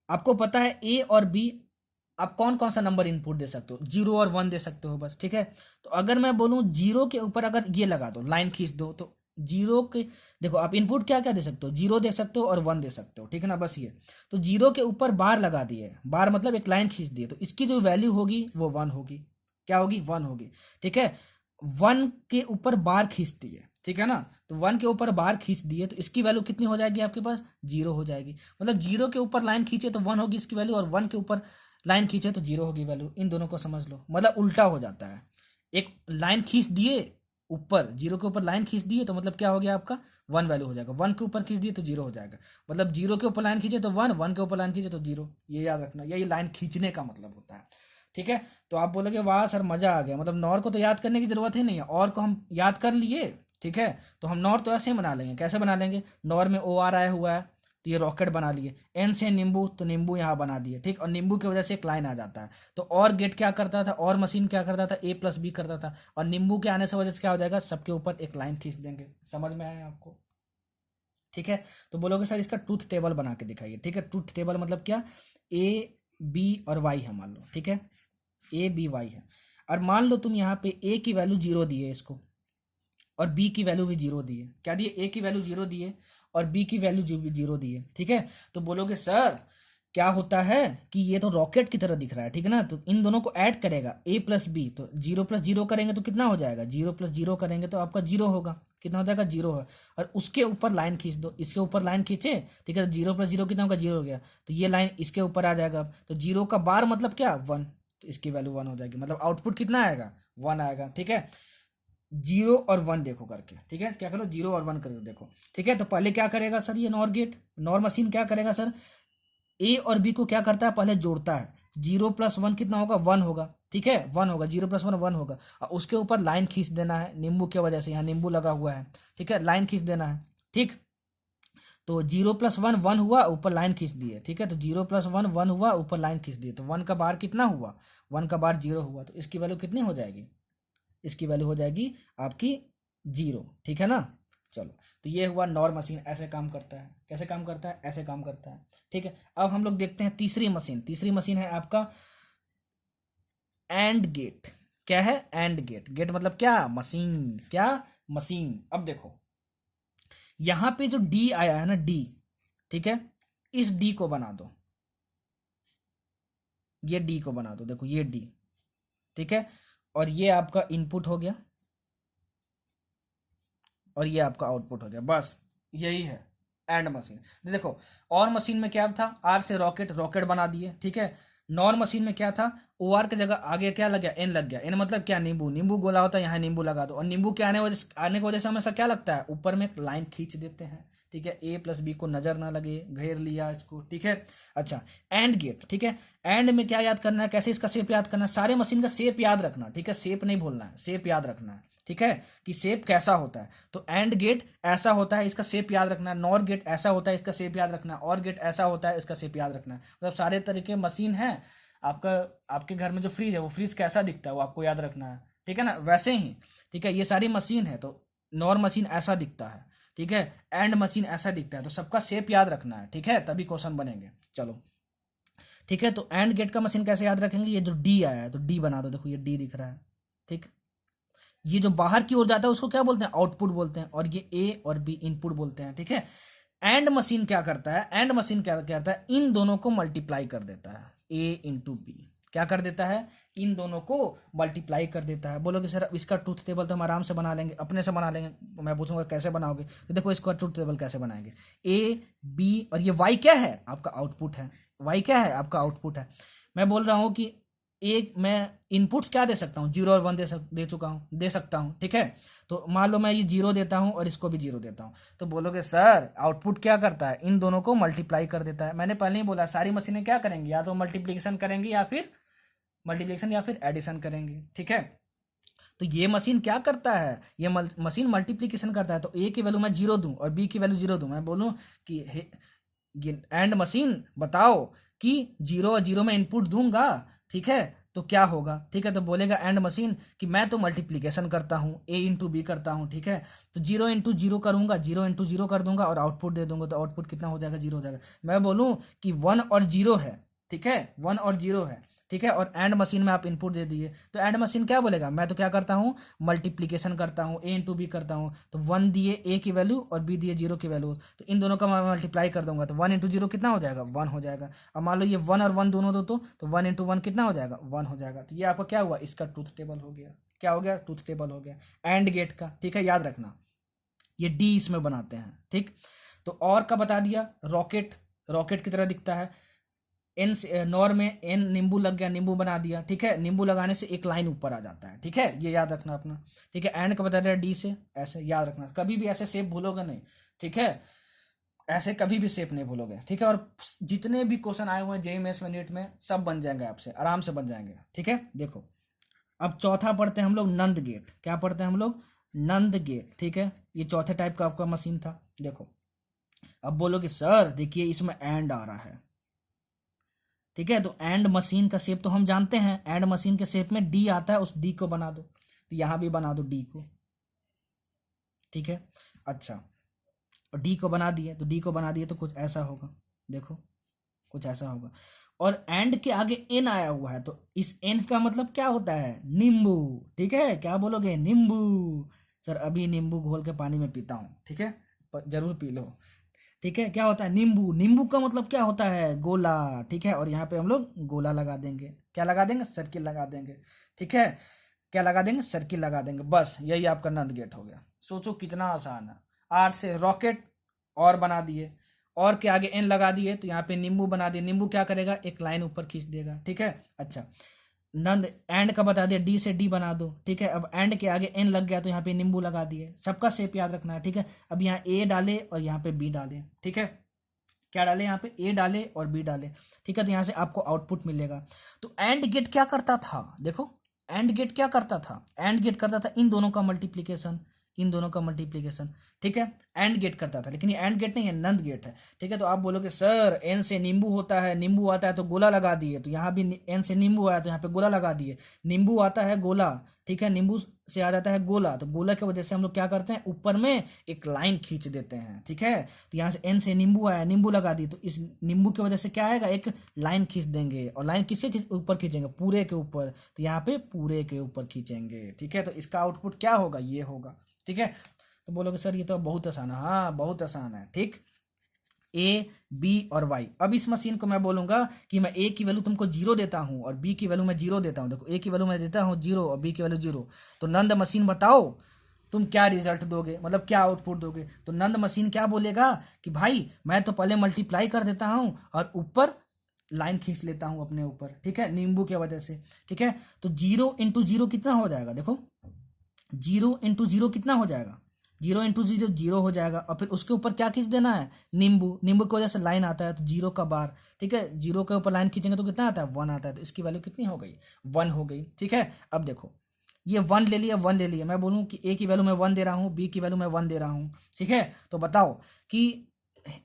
आपको पता है ए और बी, आप कौन कौन सा नंबर इनपुट दे सकते हो, 0 और 1 दे सकते हो बस, ठीक है। तो अगर मैं बोलूं 0 के ऊपर अगर ये लगा दो, लाइन खींच दो, तो 0 के, देखो आप इनपुट क्या क्या दे सकते हो, 0 दे सकते हो और 1 दे सकते हो, ठीक है ना, बस ये। तो 0 के ऊपर बार लगा दिए, बार मतलब एक लाइन खींच दिए, तो इसकी जो वैल्यू होगी वो 1 होगी। क्या होगी, 1 होगी, ठीक है। 1 के ऊपर बार खींच दिए, ठीक है ना, तो 1 के ऊपर बार खींच दिए, तो इसकी वैल्यू कितनी हो जाएगी आपके पास, 0 हो जाएगी। मतलब 0 के ऊपर लाइन खींचे तो 1 होगी इसकी वैल्यू, और 1 के ऊपर लाइन खींचे तो 0 होगी वैल्यू। इन दोनों को समझ लो, मतलब उल्टा हो जाता है। एक लाइन खींच दिए ऊपर, 0 के ऊपर लाइन खींच दिए तो मतलब क्या हो गया आपका, 1 वैल्यू हो जाएगा। 1 के ऊपर खींच दिए तो 0 हो जाएगा। मतलब 0 के ऊपर लाइन खींचे तो 1, 1 के ऊपर लाइन खींचे तो 0। ये याद रखना, यही लाइन खींचने का मतलब होता है, ठीक है। तो आप बोलोगे वाह सर मजा आ गया, मतलब नॉर को तो याद करने की जरूरत ही नहीं है, और को हम याद कर लिए, ठीक है। तो हम नॉर तो ऐसे ही बना लेंगे, कैसे बना लेंगे, नॉर में ओ आर आया हुआ है तो ये रॉकेट बना लिए, एन से नींबू तो नींबू यहाँ बना दिए, ठीक। और नींबू की वजह से एक लाइन आ जाता है। तो और गेट क्या करता था, और मशीन क्या करता था, a + b करता था, और नींबू के आने से वजह से क्या हो जाएगा, सबके ऊपर एक लाइन खींच देंगे। समझ में आया आपको, ठीक है। तो बोलोगे सर इसका ट्रूथ टेबल बना के दिखाइए, ठीक है। ट्रूथ टेबल मतलब क्या, ए बी और वाई है मान लो, ठीक है, ए बी वाई है। और मान लो तुम यहाँ पे ए की वैल्यू 0 दिए इसको, और बी की वैल्यू भी 0 दिए। क्या दिए, ए की वैल्यू 0 दिए और बी की वैल्यू 0 दिए, ठीक है। तो बोलोगे सर क्या होता है कि ये तो रॉकेट की तरह दिख रहा है, ठीक है ना। तो इन दोनों को ऐड करेगा a + b, तो 0 + 0 करेंगे तो कितना हो जाएगा, 0 + 0 करेंगे तो आपका 0 होगा। कितना हो जाएगा, 0 है। और उसके ऊपर लाइन खींच दो, इसके ऊपर लाइन खींचे, ठीक है, 0 + 0 कितना होगा, 0 हो गया। तो ये लाइन इसके ऊपर आ जाएगा। तो 0 का बार मतलब क्या, 1, तो इसकी वैल्यू 1 हो जाएगी। मतलब आउटपुट कितना आएगा, 1 आएगा, ठीक है। जीरो और वन देखो करके, ठीक है, क्या करो, जीरो और वन करके देखो, ठीक है। तो पहले क्या करेगा सर, ये नॉर गेट, नॉर मशीन क्या करेगा सर, ए और बी को क्या करता है, पहले जोड़ता है। जीरो प्लस वन कितना होगा, वन होगा, ठीक है, वन होगा, जीरो प्लस वन वन होगा, और उसके ऊपर लाइन खींच देना है नींबू की वजह से, यहाँ नींबू लगा हुआ है, ठीक है, लाइन खींच देना है, ठीक। तो जीरो प्लस वन वन हुआ, ऊपर लाइन खींच दिए, ठीक है। तो जीरो प्लस वन वन हुआ, ऊपर लाइन खींच दिए, तो वन का बार कितना हुआ, वन का बार जीरो हुआ, तो इसकी वैल्यू कितनी हो जाएगी, इसकी वैल्यू हो जाएगी आपकी जीरो, ठीक है ना। चलो, तो ये हुआ नॉर मशीन, ऐसे काम करता है, कैसे काम करता है, ऐसे काम करता है, ठीक है। अब हम लोग देखते हैं तीसरी मशीन, तीसरी मशीन है आपका एंड गेट। क्या है, एंड गेट, गेट मतलब क्या, मशीन, क्या, मशीन। अब देखो यहां पे जो डी आया है ना, डी, ठीक है, इस डी को बना दो, ये डी को बना दो, देखो ये डी, ठीक है, और ये आपका इनपुट हो गया, और ये आपका आउटपुट हो गया, बस यही है एंड मशीन। देखो और मशीन में क्या था, आर से रॉकेट, रॉकेट बना दिए, ठीक है। नॉर मशीन में क्या था, ओ आर की जगह आगे क्या लग गया, एन लग गया, एन मतलब क्या, नींबू, नींबू गोला होता है, यहाँ नींबू लगा दो, और नींबू के आने की वजह से हमेशा क्या लगता है, ऊपर में एक लाइन खींच देते हैं, ठीक है, ए प्लस बी को नजर ना लगे, घेर लिया इसको, ठीक है। अच्छा, एंड गेट, ठीक है, एंड में क्या याद करना है, कैसे इसका शेप याद करना है, सारे मशीन का शेप याद रखना, ठीक है, शेप नहीं भूलना है, शेप याद रखना है, ठीक है, कि शेप कैसा होता है। तो एंड गेट ऐसा होता है, इसका शेप याद रखना है, नॉर गेट ऐसा होता है, इसका शेप याद रखना है, और गेट ऐसा होता है, इसका शेप याद रखना है। मतलब सारे तरीके मशीन है आपका, आपके घर में जो फ्रिज है वो फ्रिज कैसा दिखता है वो आपको याद रखना है, ठीक है ना, वैसे ही, ठीक है, ये सारी मशीन है। तो नॉर मशीन ऐसा दिखता है, ठीक है, एंड मशीन ऐसा दिखता है, तो सबका शेप याद रखना है, ठीक है, तभी क्वेश्चन बनेंगे। चलो, ठीक है, तो एंड गेट का मशीन कैसे याद रखेंगे, ये जो डी आया है तो डी बना दो, देखो ये डी दिख रहा है, ठीक। ये जो बाहर की ओर जाता है उसको क्या बोलते हैं, आउटपुट बोलते हैं, और ये ए और बी इनपुट बोलते हैं, ठीक है। एंड मशीन क्या करता है, एंड मशीन क्या करता है, इन दोनों को मल्टीप्लाई कर देता है, ए इंटू बी, क्या कर देता है, इन दोनों को मल्टीप्लाई कर देता है। बोलोगे सर इसका ट्रूथ टेबल तो हम आराम से बना लेंगे, अपने से बना लेंगे, मैं पूछूंगा कैसे बनाओगे, तो देखो इसका ट्रूथ टेबल कैसे बनाएंगे, ए बी, और ये वाई क्या है, आपका आउटपुट है, वाई क्या है, आपका आउटपुट है। मैं बोल रहा हूँ कि एक मैं इनपुट्स क्या दे सकता हूँ, जीरो और वन दे चुका हूँ, दे सकता हूँ, ठीक है। तो मान लो मैं ये जीरो देता हूँ और इसको भी जीरो देता हूँ, तो बोलोगे सर आउटपुट क्या करता है, इन दोनों को मल्टीप्लाई कर देता है। मैंने पहले ही बोला सारी मशीनें क्या करेंगी, या तो मल्टीप्लिकेशन करेंगी या फिर मल्टीप्लिकेशन या फिर एडिशन करेंगी, ठीक है। तो ये मशीन क्या करता है, ये मशीन मल्टीप्लिकेशन करता है। तो ए की वैल्यू मैं जीरो दूं और बी की वैल्यू जीरो दूं, मैं बोलूं कि एंड मशीन बताओ कि जीरो और जीरो में इनपुट दूंगा, ठीक है, तो क्या होगा, ठीक है। तो बोलेगा एंड मशीन कि मैं तो मल्टीप्लिकेशन करता हूँ, ए इंटू बी करता हूँ, ठीक है। तो जीरो इंटू जीरो करूंगा, जीरो इंटू जीरो कर दूंगा और आउटपुट दे दूंगा, तो आउटपुट कितना हो जाएगा, जीरो हो जाएगा। मैं बोलूँ कि वन और जीरो है, ठीक है, वन और जीरो है, ठीक है, और एंड मशीन में आप इनपुट दे दिए, तो एंड मशीन क्या बोलेगा, मैं तो क्या करता हूँ, मल्टीप्लिकेशन करता हूँ, ए इंटू बी करता हूँ। तो वन दिए ए की वैल्यू और बी दिए जीरो की वैल्यू, तो इन दोनों का मैं मल्टीप्लाई कर दूंगा, तो वन इंटू जीरो कितना हो जाएगा, वन हो जाएगा। अब मान लो ये वन और वन दोनों दो, तो वन इंटू वन कितना हो जाएगा, वन हो जाएगा। तो ये आपका क्या हुआ, इसका ट्रूथ टेबल हो गया, क्या हो गया, ट्रूथ टेबल हो गया एंड गेट का, ठीक है, याद रखना। ये डी इसमें बनाते हैं, ठीक। तो और का बता दिया, रॉकेट, रॉकेट की तरह दिखता है, एन नॉर में एन नींबू लग गया, नींबू बना दिया, ठीक है, नींबू लगाने से एक लाइन ऊपर आ जाता है, ठीक है, ये याद रखना अपना, ठीक है। एंड का बता दिया डी से, ऐसे याद रखना, कभी भी ऐसे शेप भूलोगे नहीं, ठीक है, ऐसे कभी भी शेप नहीं भूलोगे, ठीक है। और जितने भी क्वेश्चन आए हुए हैं जेईई मेंस में, नीट में, सब बन जाएंगे आपसे, आराम से बन जाएंगे, ठीक है। देखो अब चौथा पढ़ते हैं हम लोग, नंद गेट। क्या पढ़ते हैं हम लोग, नंद गेट, ठीक है। ये चौथे टाइप का आपका मशीन था। देखो अब बोलोगे सर देखिए इसमें एंड आ रहा है, ठीक है, तो एंड मशीन का शेप तो हम जानते हैं, एंड मशीन के शेप में डी आता है, उस डी को बना दो, तो यहां भी बना दो डी को, ठीक है। अच्छा, और डी को बना दिए, तो डी को बना दिए तो कुछ ऐसा होगा, देखो कुछ ऐसा होगा। और एंड के आगे एन आया हुआ है, तो इस एन का मतलब क्या होता है, नींबू, ठीक है, क्या बोलोगे, नींबू। सर अभी नींबू घोल के पानी में पीता हूँ, ठीक है, जरूर पी लो, ठीक है। क्या होता है, नींबू, नींबू का मतलब क्या होता है, गोला, ठीक है। और यहाँ पे हम लोग गोला लगा देंगे, क्या लगा देंगे, सर्किल लगा देंगे, ठीक है, क्या लगा देंगे, सर्किल लगा देंगे, बस यही आपका नंद गेट हो गया। सोचो कितना आसान है। आठ से रॉकेट और बना दिए, और के आगे एन लगा दिए, तो यहाँ पे नींबू बना दिए, नींबू क्या करेगा, एक लाइन ऊपर खींच देगा, ठीक है। अच्छा, नंद एंड का बता दिया, डी से डी बना दो, ठीक है। अब एंड के आगे एन लग गया तो यहाँ पे नींबू लगा दिए, सबका शेप याद रखना है, ठीक है। अब यहाँ ए डाले और यहाँ पे बी डाले, ठीक है। क्या डाले यहाँ पे, ए डाले और बी डाले, ठीक है। तो यहाँ से आपको आउटपुट मिलेगा। तो एंड गेट क्या करता था, देखो एंड गेट क्या करता था, एंड गेट करता था इन दोनों का मल्टीप्लीकेशन, इन दोनों का मल्टीप्लीकेशन, ठीक है। एंड गेट करता था, लेकिन ये एंड गेट नहीं है, नंद गेट है, ठीक है। तो आप बोलोगे सर एन से नींबू होता है, नींबू आता है तो गोला लगा दिए, तो यहाँ भी एन से नींबू आया तो यहाँ पे गोला लगा दिए, नींबू आता है गोला, ठीक है, नींबू से आ जाता है गोला, तो गोला की वजह से हम लोग क्या करते हैं, ऊपर में एक लाइन खींच देते हैं, ठीक है। तो यहाँ से एन से नींबू आया, नींबू लगा दी, तो इस नींबू की वजह से क्या आएगा, एक लाइन खींच देंगे, और लाइन किसके ऊपर खींचेंगे, पूरे के ऊपर, तो यहाँ पे पूरे के ऊपर खींचेंगे, ठीक है। तो इसका आउटपुट क्या होगा, ये होगा, ठीक है। तो बोलोगे सर ये तो बहुत आसान है, हाँ बहुत आसान है, ठीक। ए बी और वाई, अब इस मशीन को मैं बोलूंगा कि मैं ए की वैल्यू तुमको 0 देता हूं और बी की वैल्यू मैं 0 देता हूं, देखो ए की वैल्यू मैं देता हूं 0 और बी की वैल्यू 0, तो नंद मशीन बताओ तुम क्या रिजल्ट दोगे, मतलब क्या आउटपुट दोगे। तो नंद मशीन क्या बोलेगा कि भाई मैं तो पहले मल्टीप्लाई कर देता हूं और ऊपर लाइन खींच लेता हूं अपने ऊपर, ठीक है, नींबू की वजह से, ठीक है। तो 0 × 0 कितना हो जाएगा, देखो 0 × 0 कितना हो जाएगा, 0 × 0 0 हो जाएगा, और फिर उसके ऊपर क्या खींच देना है, नींबू, नींबू की वजह से लाइन आता है तो 0 का बार, ठीक है, 0 के ऊपर लाइन खींचेंगे तो कितना आता है, 1 आता है, तो इसकी वैल्यू कितनी हो गई, 1 हो गई, ठीक है। अब देखो ये 1 ले लिया, 1 ले लिया, मैं बोलूँ कि ए की वैल्यू मैं 1 दे रहा हूँ, बी की वैल्यू मैं 1 दे रहा हूँ, ठीक है। तो बताओ कि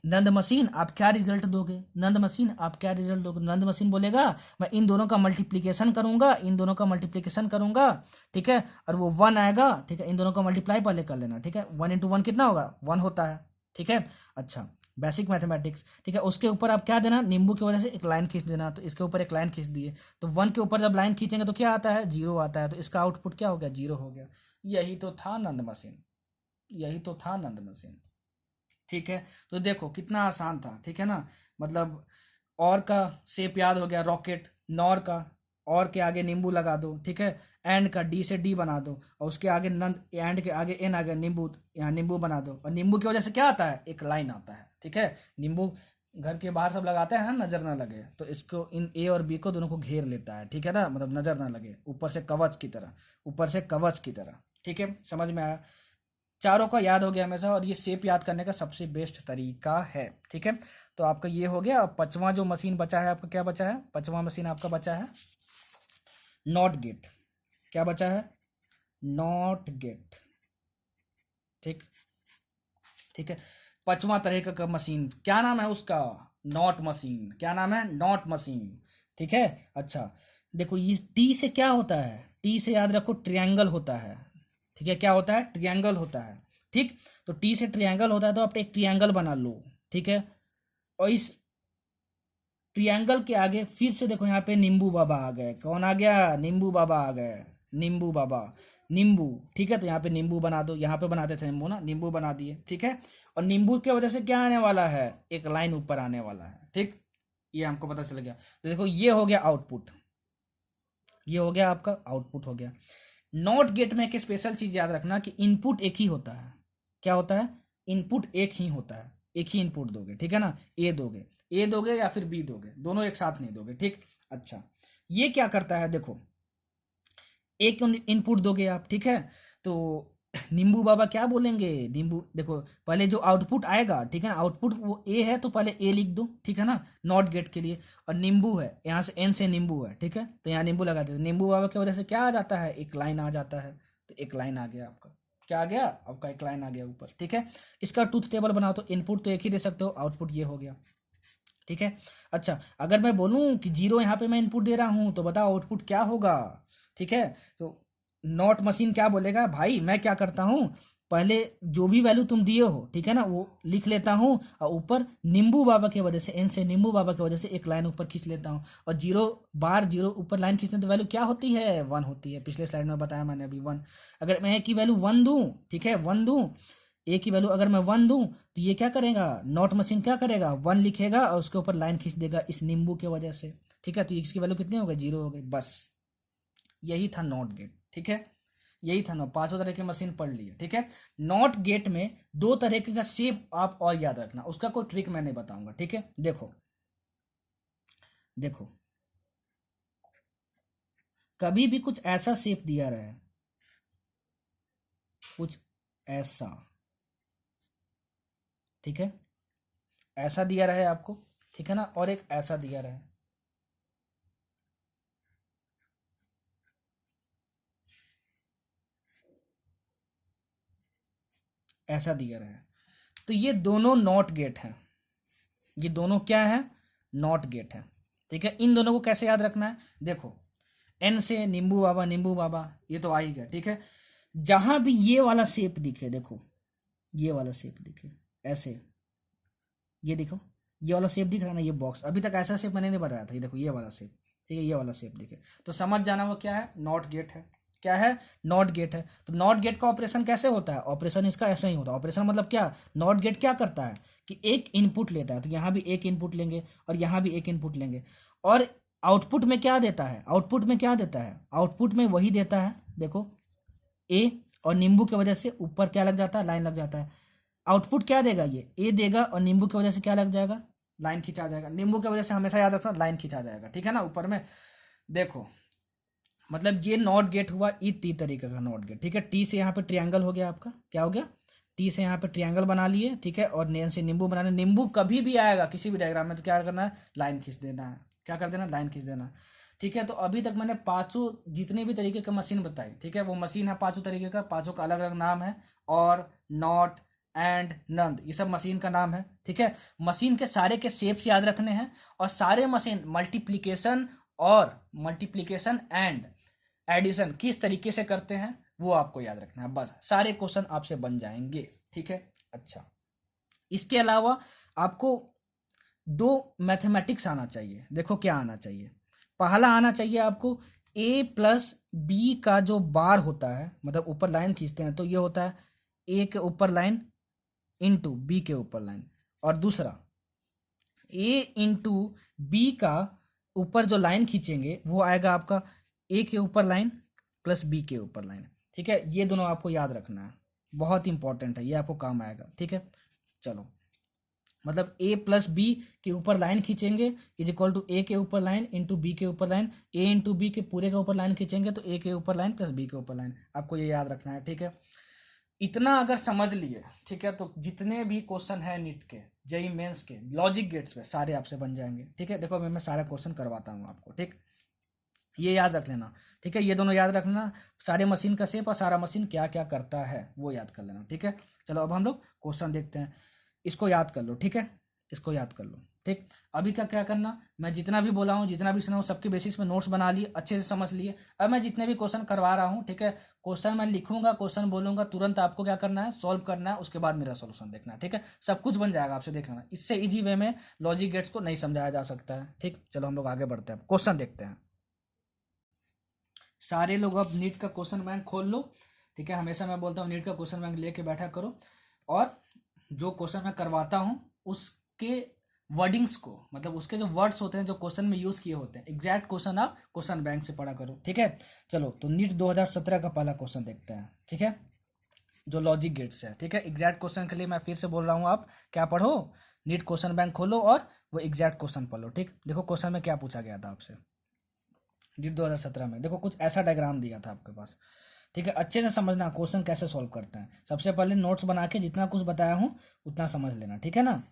नंद मशीन आप क्या रिजल्ट दोगे, नंद मशीन आप क्या रिजल्ट दोगे। नंद मशीन बोलेगा मैं इन दोनों का मल्टीप्लीकेशन करूंगा, इन दोनों का मल्टीप्लीकेशन करूंगा, ठीक है, और वो 1 आएगा, ठीक है, इन दोनों का मल्टीप्लाई पहले कर लेना, ठीक है, 1 × 1 कितना होगा, 1 होता है, ठीक है। अच्छा बेसिक मैथमेटिक्स, ठीक है, उसके ऊपर आप क्या देना, नींबू की वजह से एक लाइन खींच देना, तो इसके ऊपर एक लाइन खींच दिए, तो 1 के ऊपर जब लाइन खींचेंगे तो क्या आता है, 0 आता है, तो इसका आउटपुट क्या हो गया, 0 हो गया। यही तो था नंद मशीन, यही तो था नंद मशीन, ठीक है। तो देखो कितना आसान था, ठीक है ना, मतलब और का शेप याद हो गया, रॉकेट, नॉर का और के आगे नींबू लगा दो, ठीक है, एंड का डी से डी बना दो, और उसके आगे नंद, एंड के आगे एन आ गया, नींबू, यहाँ नींबू बना दो, और नींबू की वजह से क्या आता है, एक लाइन आता है, ठीक है। नींबू घर के बाहर सब लगाते हैं ना, नजर ना लगे, तो इसको इन ए और बी को दोनों को घेर लेता है, ठीक है ना, मतलब नजर ना लगे, ऊपर से कवच की तरह, ऊपर से कवच की तरह, ठीक है, समझ में आया। चारों का याद हो गया हमेशा, और ये शेप याद करने का सबसे बेस्ट तरीका है, ठीक है। तो आपका ये हो गया। अब पांचवा जो मशीन बचा है आपका, क्या बचा है, पांचवा मशीन आपका बचा है नॉट गेट, क्या बचा है, नॉट गेट, ठीक, ठीक है। पांचवा तरह का मशीन क्या नाम है उसका, नॉट मशीन, क्या नाम है, नॉट मशीन, ठीक है। अच्छा देखो इस टी से क्या होता है, टी से याद रखो ट्रायंगल होता है, ठीक है, क्या होता है, ट्रायंगल होता है, ठीक। तो टी से ट्रायंगल होता है, तो आप एक ट्रायंगल बना लो, ठीक है। और इस ट्रायंगल के आगे फिर से देखो यहाँ पे नींबू बाबा आ गए, कौन आ गया, नींबू बाबा आ गए, नींबू बाबा, नींबू, ठीक है। तो यहाँ पे नींबू बना दो, यहाँ पे बनाते थे नींबू ना, नींबू बना दिए, ठीक है। और नींबू की वजह से क्या आने वाला है, एक लाइन ऊपर आने वाला है, ठीक, ये हमको पता चल गया। तो देखो ये हो गया आउटपुट, ये हो गया आपका आउटपुट हो गया। नॉट गेट में एक स्पेशल चीज याद रखना कि इनपुट एक ही होता है, क्या होता है, इनपुट एक ही होता है, एक ही इनपुट दोगे, ठीक है ना, ए दोगे या फिर बी दोगे, दोनों एक साथ नहीं दोगे, ठीक। अच्छा ये क्या करता है, देखो एक इनपुट दोगे आप, ठीक है। तो नींबू बाबा क्या बोलेंगे, नींबू देखो पहले जो आउटपुट आएगा, ठीक है ना, आउटपुट वो ए है तो पहले ए लिख दो, ठीक है ना, नॉट गेट के लिए। और नींबू है, यहाँ से एन से नींबू है, ठीक है, तो यहाँ नींबू लगा देते, नींबू बाबा की वजह से क्या आ जाता है, एक लाइन आ जाता है, तो एक लाइन आ गया आपका, क्या आ गया आपका, एक लाइन आ गया ऊपर, ठीक है। इसका ट्रूथ टेबल बनाओ, तो इनपुट तो एक ही दे सकते हो, आउटपुट ये हो गया, ठीक है। अच्छा अगर मैं बोलूं कि 0 यहाँ पे मैं इनपुट दे रहा हूं, तो बताओ आउटपुट क्या होगा, ठीक है। तो नॉट मशीन क्या बोलेगा, भाई मैं क्या करता हूं, पहले जो भी वैल्यू तुम दिए हो, ठीक है ना, वो लिख लेता हूं, और ऊपर नींबू बाबा की वजह से, एन से नींबू बाबा की वजह से एक लाइन ऊपर खींच लेता हूं, और 0 बार 0 ऊपर लाइन खींचने तो वैल्यू क्या होती है, 1 होती है, पिछले स्लाइड में बताया मैंने अभी 1। अगर मैं ए की वैल्यू 1 दूं, ठीक है, 1 दूं, ए की वैल्यू अगर मैं 1 दूं, तो ये क्या करेगा, नॉट मशीन क्या करेगा, 1 लिखेगा और उसके ऊपर लाइन खींच देगा इस नींबू की वजह से, ठीक है। तो इसकी वैल्यू कितनी हो गई, 0 हो गई, बस यही था नॉट गेट, ठीक है। यही था ना, पांचों तरह की मशीन पढ़ ली है, ठीक है। नॉट गेट में दो तरह का शेप आप और याद रखना, उसका कोई ट्रिक मैं नहीं बताऊंगा, ठीक है। देखो देखो कभी भी कुछ ऐसा शेप दिया रहे, कुछ ऐसा, ठीक है, ऐसा दिया रहे आपको, ठीक है ना, और एक ऐसा दिया रहे, ऐसा दिया रहे, तो ये दोनों नॉट गेट हैं। ये दोनों क्या है? नॉट गेट है। ठीक है, इन दोनों को कैसे याद रखना है? देखो, एन से नींबू बाबा, नींबू बाबा, ये तो आ ही गया। ठीक है, जहां भी ये वाला शेप दिखे, देखो ये वाला शेप दिखे ऐसे, ये देखो ये वाला शेप दिख रहा है ना, ये बॉक्स, अभी तक ऐसा शेप मैंने नहीं बताया था, ये देखो ये वाला शेप, ठीक है, ये वाला शेप दिखे तो समझ जाना वो क्या है? नॉट गेट है। क्या है? नॉट गेट है। तो नॉट गेट का ऑपरेशन कैसे होता है? ऑपरेशन इसका ऐसा ही होता है। ऑपरेशन मतलब क्या? नॉट गेट क्या करता है कि एक इनपुट लेता है, तो यहाँ भी एक इनपुट लेंगे और यहाँ भी एक इनपुट लेंगे, और आउटपुट में क्या देता है? आउटपुट में क्या देता है? आउटपुट में वही देता है, देखो ए, और नींबू की वजह से ऊपर क्या लग जाता है? लाइन लग जाता है। आउटपुट क्या देगा? ये ए देगा, और नींबू की वजह से क्या लग जाएगा? लाइन खींचा जाएगा। नींबू की वजह से हमेशा याद रखना, लाइन खींचा जाएगा, ठीक है ना, ऊपर में। देखो, मतलब ये नॉट गेट हुआ, ई टी तरीके का नॉट गेट। ठीक है, टी से यहाँ पे ट्रायंगल हो गया आपका, क्या हो गया? टी से यहाँ पे ट्रायंगल बना लिए, ठीक है, और नेन से नींबू बनाना। नींबू कभी भी आएगा किसी भी डायग्राम में तो क्या करना है? लाइन खींच देना है। क्या कर देना? लाइन खींच देना। ठीक है, तो अभी तक मैंने पांचों जितने भी तरीके का मशीन बताई, ठीक है, वो मशीन है पांचों तरीके का, पांचों का अलग अलग नाम है, और नॉट एंड नंद, ये सब मशीन का नाम है। ठीक है, मशीन के सारे के शेप्स याद रखने हैं, और सारे मशीन मल्टीप्लीकेशन एंड एडिशन किस तरीके से करते हैं वो आपको याद रखना है, बस सारे क्वेश्चन आपसे बन जाएंगे। ठीक है, अच्छा, इसके अलावा आपको दो मैथमेटिक्स आना चाहिए। देखो क्या आना चाहिए? पहला आना चाहिए आपको a प्लस बी का जो बार होता है, मतलब ऊपर लाइन खींचते हैं तो ये होता है a के ऊपर लाइन इंटू बी के ऊपर लाइन, और दूसरा a इंटू बी का ऊपर जो लाइन खींचेंगे वो आएगा आपका a के ऊपर लाइन प्लस b के ऊपर लाइन। ठीक है, ये दोनों आपको याद रखना है, बहुत इंपॉर्टेंट है, ये आपको काम आएगा। ठीक है, चलो, मतलब a प्लस बी के ऊपर लाइन खींचेंगे इज इक्वल टू a के ऊपर लाइन इंटू बी के ऊपर लाइन, a इंटू बी के पूरे के ऊपर लाइन खींचेंगे तो a के ऊपर लाइन प्लस b के ऊपर लाइन, आपको ये याद रखना है। ठीक है, इतना अगर समझ लिए, ठीक है, तो जितने भी क्वेश्चन है नीट के, जेई मेंस के, लॉजिक गेट्स पे, सारे आपसे बन जाएंगे। ठीक है, देखो मैं सारा क्वेश्चन करवाता हूँ आपको, ठीक, ये याद रख लेना। ठीक है, ये दोनों याद रखना, सारे मशीन का शेप और सारा मशीन क्या क्या करता है वो याद कर लेना। ठीक है, चलो अब हम लोग क्वेश्चन देखते हैं, इसको याद कर लो। ठीक है, इसको याद कर लो। ठीक, अभी का क्या करना, मैं जितना भी बोला हूँ, जितना भी सुना हूँ, सबके बेसिस पे नोट्स बना लिए, अच्छे से समझ लिए। अब मैं जितने भी क्वेश्चन करवा रहा हूँ, ठीक है, क्वेश्चन मैं लिखूंगा, क्वेश्चन बोलूंगा, तुरंत आपको क्या करना है? सॉल्व करना है, उसके बाद मेरा सोल्यूशन देखना है। ठीक है, सब कुछ बन जाएगा, आपसे देख लेना। इससे इजी वे में लॉजिक गेट्स को नहीं समझाया जा सकता है। ठीक, चलो हम लोग आगे बढ़ते हैं, क्वेश्चन देखते हैं। सारे लोग अब नीट का क्वेश्चन बैंक खोल लो। ठीक है, हमेशा मैं बोलता हूँ नीट का क्वेश्चन बैंक लेके बैठा करो, और जो क्वेश्चन मैं करवाता हूँ उसके वर्डिंग्स को, मतलब उसके जो वर्ड्स होते हैं जो क्वेश्चन में यूज किए होते हैं, एग्जैक्ट क्वेश्चन आप क्वेश्चन बैंक से पढ़ा करो। ठीक है, चलो, तो नीट 2017 का पहला क्वेश्चन देखते हैं। ठीक है, जो लॉजिक गेट्स है। ठीक है, एग्जैक्ट क्वेश्चन के लिए मैं फिर से बोल रहा हूँ, आप क्या पढ़ो? नीट क्वेश्चन बैंक खोलो और वो एग्जैक्ट क्वेश्चन पढ़ लो। ठीक, देखो क्वेश्चन में क्या पूछा गया था आपसे नीट 2017 में। देखो कुछ ऐसा डायग्राम दिया था आपके पास। ठीक है, अच्छे से समझना क्वेश्चन कैसे सॉल्व करते हैं। सबसे पहले नोट्स बना के जितना कुछ बताया हूँ उतना समझ लेना, ठीक है ना,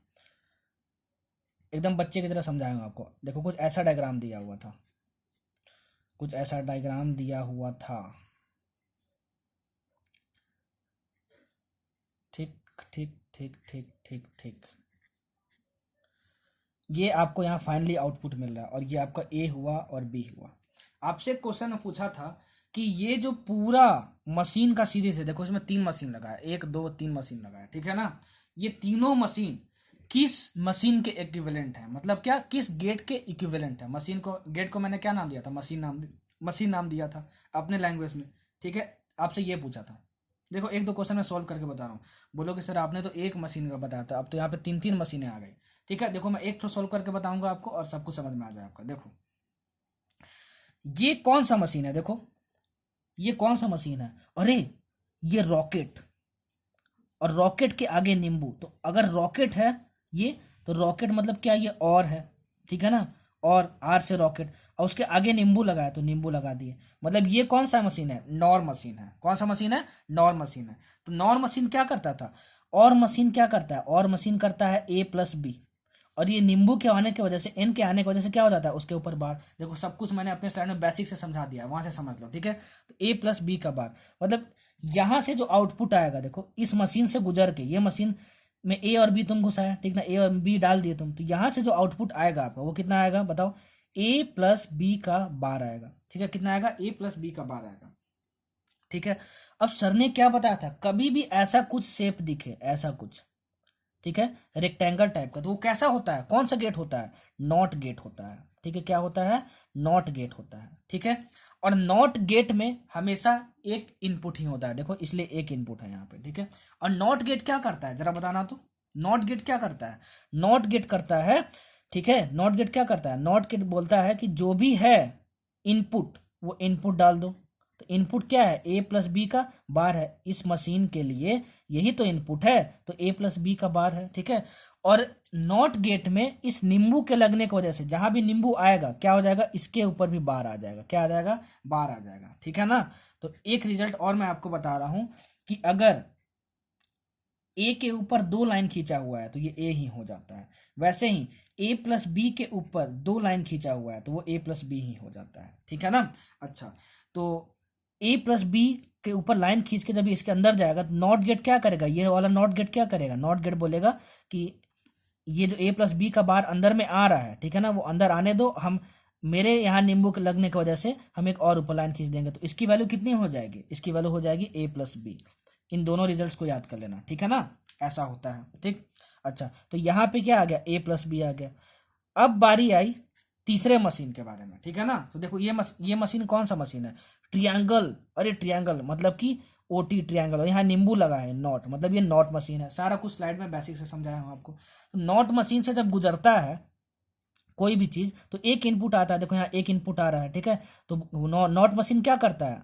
एकदम बच्चे की तरह समझाया हूँ आपको। देखो कुछ ऐसा डायग्राम दिया हुआ था, कुछ ऐसा डायग्राम दिया हुआ था। ठीक ठीक ठीक ठीक ठीक ठीक, ये आपको यहाँ फाइनली आउटपुट मिल रहा है, और ये आपका ए हुआ और बी हुआ। आपसे क्वेश्चन में पूछा था कि ये जो पूरा मशीन का सीरीज है, देखो इसमें 3 मशीन लगा है, 1 2 3 मशीन लगा है, ठीक है ना, ये तीनों मशीन किस मशीन के इक्विवेलेंट है, मतलब क्या, किस गेट के इक्विवेलेंट है। मशीन को, गेट को मैंने क्या नाम दिया था? मशीन नाम दिया था अपने लैंग्वेज में। ठीक है, आपसे ये पूछा था। देखो एक दो क्वेश्चन मैं सॉल्व करके बता रहा हूँ, बोलोगे सर आपने तो एक मशीन का बताया था, अब तो यहाँ पे 3 3 मशीनें आ गई। ठीक है, देखो मैं एक तो सॉल्व करके बताऊंगा आपको और सब कुछ समझ में आ जाए आपका। देखो ये कौन सा मशीन है? देखो ये कौन सा मशीन है? अरे ये रॉकेट, और रॉकेट के आगे नींबू। तो अगर रॉकेट है ये, तो रॉकेट मतलब क्या? ये और है, ठीक है ना, और आर से रॉकेट, और उसके आगे नींबू लगाया तो नींबू लगा दिए। मतलब ये कौन सा मशीन है? नॉर मशीन है। कौन सा मशीन है? नॉर मशीन है। तो नॉर मशीन क्या करता था? और मशीन क्या करता है? और मशीन करता है ए प्लस बी, और ये नींबू के आने की वजह से, एन के आने की वजह से क्या हो जाता है? उसके ऊपर बार। देखो सब कुछ मैंने अपने स्लाइड में बेसिक से समझा दिया है, वहां से समझ लो, ठीक है। तो ए प्लस बी का बार मतलब यहां से जो आउटपुट आएगा, देखो इस मशीन से गुजर के, ये मशीन में ए और बी तुम घुसाया, ठीक ना, ए और बी डाल दिए तुम, तो यहां से जो आउटपुट आएगा आपका वो कितना आएगा बताओ? ए प्लस बी का बार आएगा, ठीक है। कितना आएगा? ए प्लस बी का बार आएगा, ठीक है। अब सर ने क्या बताया था? कभी भी ऐसा कुछ शेप दिखे, ऐसा कुछ, ठीक है, रेक्टेंगल टाइप का, तो वो कैसा होता है? कौन सा गेट होता है? नॉट गेट होता है, ठीक है। क्या होता है? नॉट गेट होता है, ठीक है। और नॉट गेट में हमेशा एक इनपुट ही होता है, देखो इसलिए एक इनपुट है यहाँ पे, ठीक है। और नॉट गेट क्या करता है जरा बताना तो? नॉट गेट क्या करता है? नॉट गेट करता है, ठीक है, नॉट गेट क्या करता है? नॉट गेट बोलता है कि जो भी है इनपुट, वो इनपुट डाल दो। तो इनपुट क्या है? ए प्लस बी का बार है, इस मशीन के लिए यही तो इनपुट है, तो ए प्लस बी का बार है, ठीक है। और नॉट गेट में इस नींबू के लगने की वजह से जहां भी नींबू आएगा क्या हो जाएगा? इसके ऊपर भी बार आ जाएगा। क्या आ जाएगा? बार आ जाएगा, ठीक है ना। तो एक रिजल्ट और मैं आपको बता रहा हूं कि अगर ए के ऊपर दो लाइन खींचा हुआ है तो ये ए ही हो जाता है। वैसे ही ए प्लस बी के ऊपर दो लाइन खींचा हुआ है तो वो ए प्लस बी ही हो जाता है, ठीक है ना। अच्छा, तो ए प्लस बी के ऊपर लाइन खींच के जब ये इसके अंदर जाएगा तो नॉट गेट क्या करेगा? ये वाला नॉट गेट क्या करेगा? नॉट गेट बोलेगा कि ये जो ए प्लस बी का बार अंदर में आ रहा है, ठीक है ना, वो अंदर आने दो, हम मेरे यहाँ नींबू के लगने की वजह से हम एक और ऊपर लाइन खींच देंगे, तो इसकी वैल्यू कितनी हो जाएगी? इसकी वैल्यू हो जाएगी ए प्लस बी। इन दोनों रिजल्ट्स को याद कर लेना, ठीक है ना। ऐसा होता है, ठीक। अच्छा, तो यहाँ पे क्या आ गया? ए प्लस बी आ गया। अब बारी आई तीसरे मशीन के बारे में, ठीक है ना। तो देखो ये मशीन कौन सा मशीन है? ट्रियांगल। अरे ट्रियांगल मतलब कि ओटी ट्रियांगल, यहाँ नींबू लगा है, नॉट मतलब ये नॉट मशीन है। सारा कुछ स्लाइड में बेसिक से समझाया हूँ आपको। तो नॉट मशीन से जब गुजरता है कोई भी चीज तो एक इनपुट आता है, देखो यहाँ एक इनपुट आ रहा है, ठीक है। तो नॉट मशीन क्या करता है?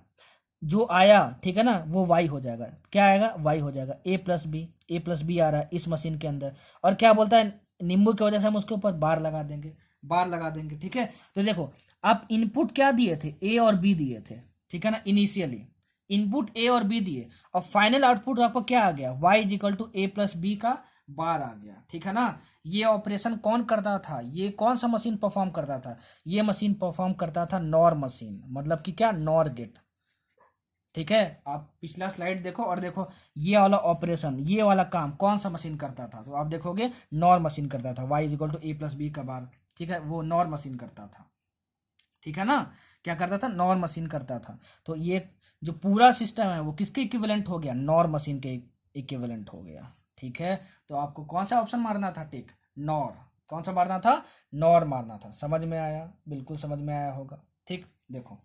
जो आया, ठीक है ना, वो वाई हो जाएगा। क्या आएगा? वाई हो जाएगा। ए प्लस बी, ए प्लस बी आ रहा है इस मशीन के अंदर, और क्या बोलता है? नींबू की वजह से हम उसके ऊपर बार लगा देंगे, बार लगा देंगे, ठीक है। तो देखो आप इनपुट क्या दिए थे? ए और बी दिए थे, ठीक है ना। इनिशियली इनपुट ए और बी दिए, और फाइनल आउटपुट आपको क्या आ गया? Y is equal to a plus b का बार आ गया, ठीक है ना। ये ऑपरेशन कौन करता था? ये कौन सा मशीन परफॉर्म करता था? ये मशीन परफॉर्म करता था नॉर मशीन, मतलब कि क्या? नॉर गेट, ठीक है। आप पिछला स्लाइड देखो और देखो ये वाला ऑपरेशन, ये वाला काम कौन सा मशीन करता था? तो आप देखोगे नॉर मशीन करता था। Y is equal to a plus b का बार, ठीक है, वो नॉर मशीन करता था, ठीक है ना। क्या करता था? नॉर मशीन करता था। तो ये जो पूरा सिस्टम है वो किसके इक्विवेलेंट हो गया? नॉर मशीन के इक्विवेलेंट हो गया, ठीक है। तो आपको कौन सा ऑप्शन मारना था? टिक, नॉर। कौन सा मारना था? नॉर मारना था। समझ में आया? बिल्कुल समझ में आया होगा, ठीक। देखो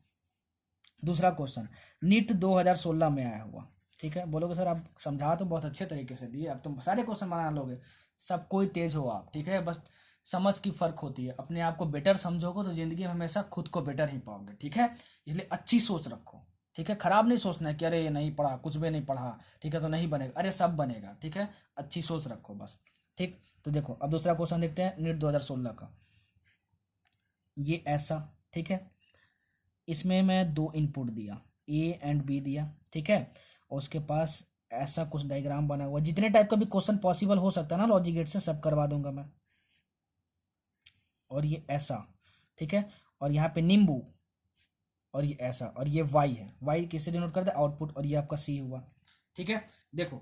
दूसरा क्वेश्चन नीट 2016 में आया हुआ, ठीक है। बोलोगे सर आप समझा तो बहुत अच्छे तरीके से दिए, अब तुम सारे क्वेश्चन बना लोगे, सब कोई तेज हो आप, ठीक है। बस समझ की फर्क होती है। अपने आप को बेटर समझोगे तो जिंदगी में हमेशा खुद को बेटर ही पाओगे, ठीक है। इसलिए अच्छी सोच रखो, ठीक है। खराब नहीं सोचना है कि अरे ये नहीं पढ़ा, कुछ भी नहीं पढ़ा, ठीक है, तो नहीं बनेगा। अरे सब बनेगा, ठीक है। अच्छी सोच रखो बस, ठीक। तो देखो अब दूसरा क्वेश्चन देखते हैं नीट 2016 का। ये ऐसा, ठीक है, इसमें मैं दो इनपुट दिया, ए एंड बी दिया, ठीक है। और उसके पास ऐसा कुछ डायग्राम बना हुआ, जितने टाइप का भी क्वेश्चन पॉसिबल हो सकता है ना लॉजिक गेट से, सब करवा दूंगा मैं। और ये ऐसा, ठीक है, और यहाँ पे नींबू, और ये ऐसा, और ये वाई है। वाई किससे डिनोट करता है? आउटपुट। और ये आपका सी हुआ, ठीक है। देखो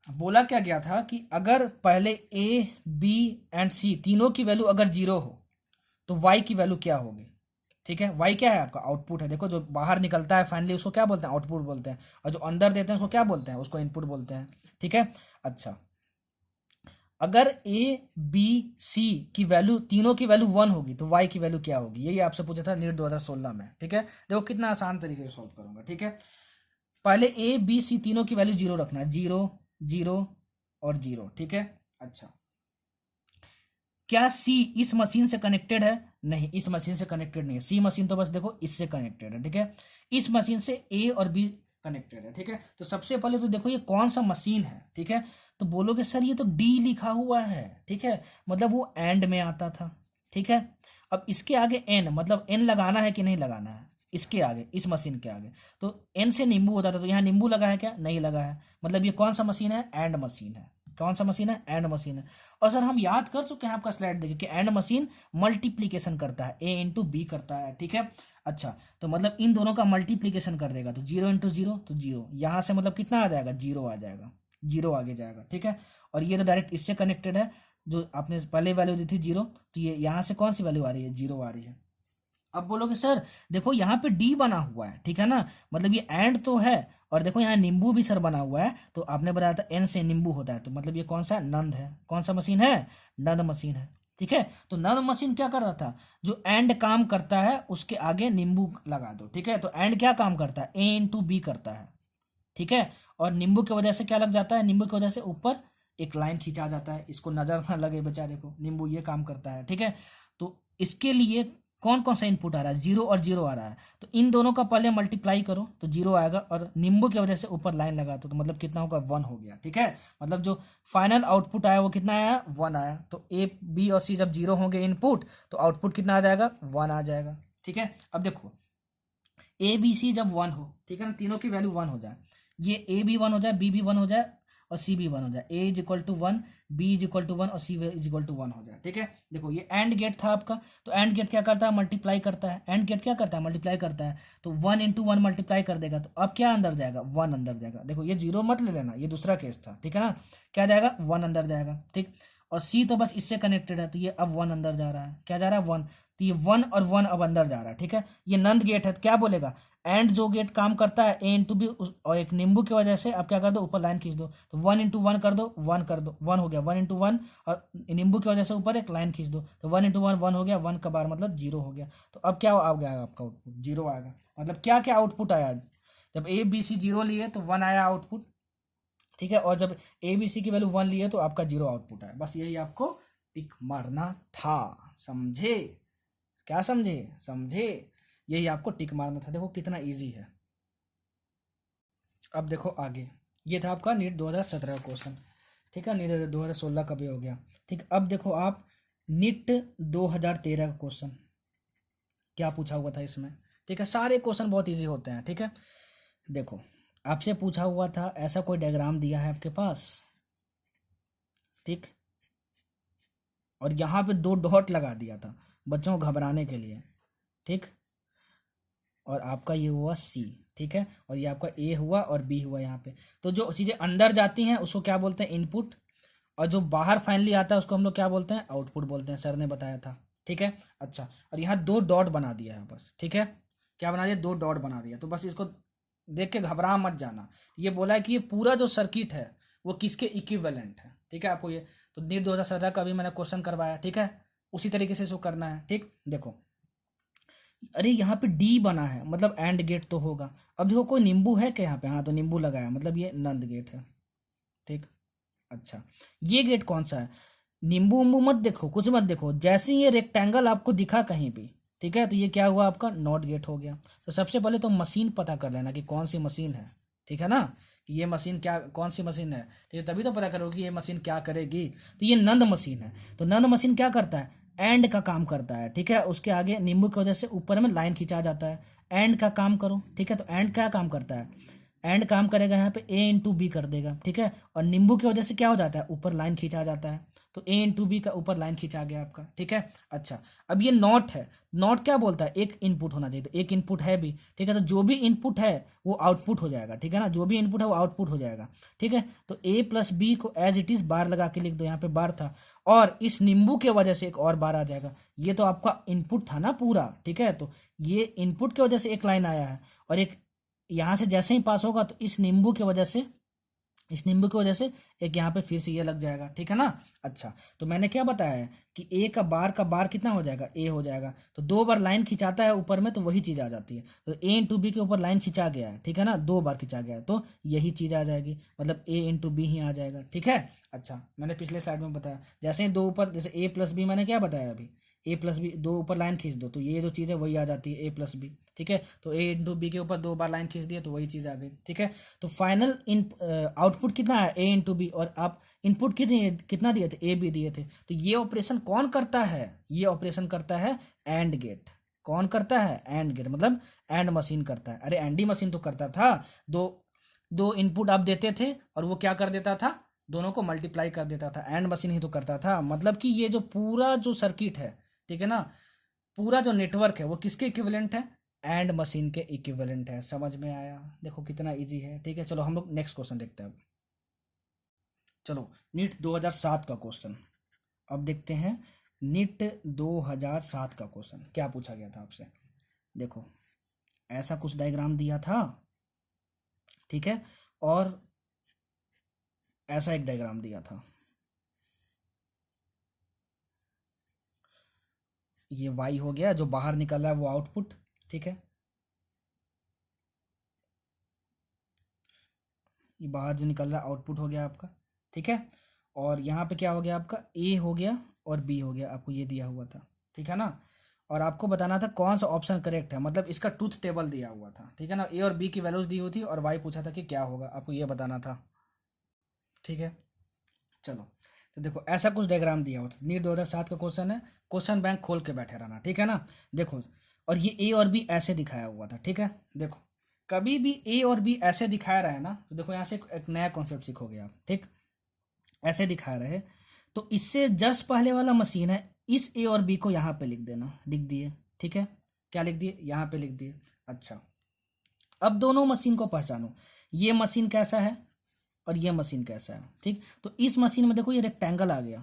बोला क्या गया था कि अगर पहले ए बी एंड सी तीनों की वैल्यू अगर जीरो हो तो वाई की वैल्यू क्या होगी? ठीक है, वाई क्या है? आपका आउटपुट है। देखो जो बाहर निकलता है फाइनली उसको क्या बोलते हैं? आउटपुट बोलते हैं। और जो अंदर देते हैं उसको क्या बोलते हैं? उसको इनपुट बोलते हैं, ठीक है। अच्छा, अगर ए बी सी की वैल्यू, तीनों की वैल्यू 1 होगी तो वाई की वैल्यू क्या होगी? यही आपसे पूछा था नीट 2016 में, ठीक है। देखो कितना आसान तरीके से सॉल्व करूंगा, ठीक है। पहले ए बी सी तीनों की वैल्यू जीरो रखना है, जीरो, जीरो और जीरो, ठीक है। अच्छा, क्या सी इस मशीन से कनेक्टेड है? नहीं, इस मशीन से कनेक्टेड नहीं है। सी मशीन तो बस देखो इससे कनेक्टेड है, ठीक है। इस मशीन से ए और बी कनेक्टेड है, ठीक है। तो सबसे पहले तो देखो ये कौन सा मशीन है, ठीक है। तो बोलोगे सर ये तो डी लिखा हुआ है, ठीक है, मतलब वो एंड में आता था, ठीक है। अब इसके आगे एन, मतलब एन लगाना है कि नहीं लगाना है इसके आगे, इस मशीन के आगे, तो एन से नींबू होता था, तो यहाँ नींबू लगा है क्या, नहीं लगा है, मतलब ये कौन सा मशीन है, एंड मशीन है। कौन सा मशीन है, एंड मशीन है। और सर हम याद कर चुके हैं, आपका स्लाइड देखिए कि एंड मशीन मल्टीप्लीकेशन करता है, ए इंटू बी करता है, ठीक है। अच्छा, तो मतलब इन दोनों का मल्टीप्लीकेशन कर देगा, तो 0 इंटू 0 तो 0, यहाँ से मतलब कितना आ जाएगा, 0 आ जाएगा, 0 आगे जाएगा, ठीक है। और ये तो डायरेक्ट इससे कनेक्टेड है, जो आपने पहले वैल्यू दी थी 0, तो ये यहाँ से कौन सी वैल्यू आ रही है, 0 आ रही है। अब बोलोगे सर देखो यहाँ पे डी बना हुआ है, ठीक है ना, मतलब ये एंड तो है, और देखो यहाँ नींबू भी सर बना हुआ है, तो आपने बताया था एन से नींबू होता है, तो मतलब ये कौन सा नंद है, कौन सा मशीन है, नंद मशीन है, ठीक है। तो नंद मशीन क्या कर रहा था, जो एंड काम करता है उसके आगे नींबू लगा दो, ठीक है। तो एंड क्या काम करता है, ए इंटू बी करता है, ठीक है। और नींबू की वजह से क्या लग जाता है, नींबू की वजह से ऊपर एक लाइन खींचा जाता है, इसको नजर ना लगे बेचारे को, नींबू ये काम करता है, ठीक है। तो इसके लिए कौन कौन सा इनपुट आ रहा है, 0 और 0 आ रहा है, तो इन दोनों का पहले मल्टीप्लाई करो तो 0 आएगा, और नींबू की वजह से ऊपर लाइन लगा तो मतलब कितना होगा, 1 हो गया, ठीक है। मतलब जो फाइनल आउटपुट आया वो कितना आया, 1 आया। तो ए बी और सी जब 0 होंगे इनपुट, तो आउटपुट कितना आ जाएगा, 1 आ जाएगा, ठीक है। अब देखो ए बी सी जब 1 हो, ठीक है ना, तीनों की वैल्यू 1 हो जाए, ये ए भी 1 हो जाए, बी भी 1 हो जाए, और सी भी 1 हो जाए, A is equal to 1, B is equal to 1 और सी इज इक्वल टू 1 हो जाए, ठीक है। देखो ये एंड गेट था आपका, तो एंड गेट क्या करता है, मल्टीप्लाई करता है, एंड गेट क्या करता है, मल्टीप्लाई करता है, तो 1 इंटू 1 मल्टीप्लाई कर देगा, तो अब क्या अंदर जाएगा, 1 अंदर जाएगा। देखो ये 0 मत ले लेना, ये दूसरा केस था, ठीक है ना, क्या जाएगा, 1 अंदर जाएगा, ठीक। और सी तो बस इससे कनेक्टेड है, तो ये अब 1 अंदर जा रहा है, क्या जा रहा है, 1, तो ये 1 और 1 अब अंदर जा रहा है, ठीक है। ये नंद गेट है, तो क्या बोलेगा, एंड जो गेट काम करता है ए इंटू बी, और एक नींबू की वजह से आप क्या कर दो, ऊपर लाइन खींच दो, तो 1 इंटू 1 कर दो, 1 कर दो, 1 हो गया, 1 इंटू 1, और नींबू की वजह से ऊपर एक लाइन खींच दो, तो 1 इंटू 1 1 हो गया, 1 का बार मतलब 0 हो गया। तो अब क्या आ गया आपका आउटपुट, 0 आएगा। मतलब क्या क्या आउटपुट आया, जब ए बी सी 0 लिए तो 1 आया आउटपुट, ठीक है। और जब ए बी सी की वैल्यू 1 लिए तो आपका 0 आउटपुट आया। बस यही आपको टिक मारना था, समझे, क्या समझे, समझे, यही आपको टिक मारना था। देखो कितना इजी है। अब देखो आगे, ये था आपका नीट 2017 का क्वेश्चन, ठीक है। नीट 2016 का भी हो गया, ठीक। अब देखो आप नीट 2013 का क्वेश्चन क्या पूछा हुआ था इसमें, ठीक है। सारे क्वेश्चन बहुत इजी होते हैं, ठीक है। देखो आपसे पूछा हुआ था, ऐसा कोई डायग्राम दिया है आपके पास, ठीक, और यहाँ पे 2 डॉट लगा दिया था बच्चों को घबराने के लिए, ठीक। और आपका ये हुआ सी, ठीक है, और ये आपका ए हुआ और बी हुआ यहाँ पे। तो जो चीज़ें अंदर जाती हैं उसको क्या बोलते हैं, इनपुट, और जो बाहर फाइनली आता है उसको हम लोग क्या बोलते हैं, आउटपुट बोलते हैं, सर ने बताया था, ठीक है। अच्छा, और यहाँ 2 डॉट बना दिया है बस, ठीक है, क्या बना दिया, 2 डॉट बना दिया। तो बस इसको देख के घबरा मत जाना, ये बोला है कि ये पूरा जो सर्किट है वो किसके इक्विवेलेंट है, ठीक है। आपको ये तो नीट 2017 का भी मैंने क्वेश्चन करवाया, ठीक है, उसी तरीके से इसको करना है, ठीक। देखो अरे यहाँ पे डी बना है, मतलब एंड गेट तो होगा। अब देखो कोई नींबू है क्या यहाँ पे, हाँ तो नींबू लगाया, मतलब ये नंद गेट है, ठीक। अच्छा, ये गेट कौन सा है, नींबू उम्बू मत देखो, कुछ मत देखो, जैसे ही ये रेक्टेंगल आपको दिखा कहीं भी, ठीक है, तो ये क्या हुआ, आपका नॉट गेट हो गया। तो सबसे पहले तो मशीन पता कर लेना कि कौन सी मशीन है, ठीक है ना, कि ये मशीन क्या, कौन सी मशीन है, ठीक है, तभी तो पता करोगे ये मशीन क्या करेगी। तो ये नंद मशीन है, तो नंद मशीन क्या करता है, एंड का काम करता है, ठीक है। उसके आगे नींबू की वजह से ऊपर में लाइन खींचा जाता है, एंड का काम करो, ठीक है। तो एंड क्या काम करता है, एंड काम करेगा यहाँ पे ए इंटू बी कर देगा, ठीक है। और नींबू की वजह से क्या हो जाता है, ऊपर लाइन खींचा जाता है, तो ए इंटू बी का ऊपर लाइन खींचा गया आपका, ठीक है। अच्छा, अब ये नॉट है, नॉट क्या बोलता है, एक इनपुट होना चाहिए, तो एक इनपुट है भी, ठीक है। तो जो भी इनपुट है वो आउटपुट हो जाएगा, ठीक है ना, जो भी इनपुट है वो आउटपुट हो जाएगा, ठीक है। तो ए प्लस बी को एज इट इज बार लगा के लिख दो, यहाँ पे बार था, और इस नींबू के वजह से एक और बार आ जाएगा। ये तो आपका इनपुट था ना पूरा, ठीक है। तो ये इनपुट की वजह से एक लाइन आया है, और एक यहाँ से जैसे ही पास होगा तो इस नींबू की वजह से, इस नींबू की वजह से एक यहाँ पे फिर से ये लग जाएगा, ठीक है ना। अच्छा, तो मैंने क्या बताया है कि ए का बार कितना हो जाएगा, ए हो जाएगा। तो 2 बार लाइन खिंचाता है ऊपर में तो वही चीज़ आ जाती है। तो ए इंटू बी के ऊपर लाइन खिंचा गया है, ठीक है ना, 2 बार खिंचा गया है, तो यही चीज़ आ जाएगी, मतलब ए इंटू बी ही आ जाएगा, ठीक है। अच्छा, मैंने पिछले स्लाइड में बताया, जैसे ही 2 ऊपर, जैसे ए प्लस बी मैंने क्या बताया अभी, ए प्लस बी, दो ऊपर लाइन खींच दो तो ये जो चीज़ है वही आ जाती है ए प्लस बी, ठीक है। तो ए इंटू बी के ऊपर 2 बार लाइन खींच दिए तो वही चीज़ आ गई, ठीक है। तो फाइनल इन आउटपुट कितना है ए इंटू बी, और आप इनपुट कितना दिए थे, ए बी दिए थे। तो ये ऑपरेशन कौन करता है, ये ऑपरेशन करता है एंड गेट। कौन करता है, एंड गेट, मतलब एंड मशीन करता है। अरे एंडी मशीन तो करता था, दो दो इनपुट आप देते थे और वो क्या कर देता था, दोनों को मल्टीप्लाई कर देता था। एंड मशीन ही तो करता था। मतलब कि ये जो पूरा जो सर्किट है, ठीक है ना, पूरा जो नेटवर्क है वो किसके इक्विवेलेंट है, एंड मशीन के इक्विवेलेंट है। समझ में आया, देखो कितना इजी है, ठीक है। चलो हम लोग नेक्स्ट क्वेश्चन देखते हैं अब। चलो नीट 2007 का क्वेश्चन अब देखते हैं। नीट 2007 का क्वेश्चन क्या पूछा गया था आपसे, देखो ऐसा कुछ डायग्राम दिया था, ठीक है, और ऐसा एक डायग्राम दिया था। ये वाई हो गया, जो बाहर निकल रहा है वो आउटपुट, ठीक है। ये बाहर जो निकल रहा है आउटपुट हो गया आपका, ठीक है। और यहाँ पे क्या हो गया आपका, ए हो गया और बी हो गया, आपको ये दिया हुआ था, ठीक है ना। और आपको बताना था कौन सा ऑप्शन करेक्ट है, मतलब इसका ट्रूथ टेबल दिया हुआ था, ठीक है ना। ए और बी की वैल्यूज दी हुई थी और वाई पूछा था कि क्या होगा, आपको ये बताना था, ठीक है। चलो तो देखो ऐसा कुछ डायग्राम दिया हुआ था, नीट 2007 का क्वेश्चन है। क्वेश्चन बैंक खोल के बैठे रहना, ठीक है ना। देखो और ये ए और बी ऐसे दिखाया हुआ था, ठीक है। देखो कभी भी ए और बी ऐसे दिखाया रहा है ना, तो देखो यहाँ से एक नया कॉन्सेप्ट सीखोगे आप, ठीक। ऐसे दिखा रहे, तो इससे जस्ट पहले वाला मशीन है, इस ए और बी को यहाँ पे लिख देना, लिख दिए, ठीक है। क्या लिख दिए, यहाँ पे लिख दिए। अच्छा अब दोनों मशीन को पहचानो, ये मशीन कैसा है और ये मशीन कैसा है, ठीक। तो इस मशीन में देखो ये रेक्टेंगल आ गया,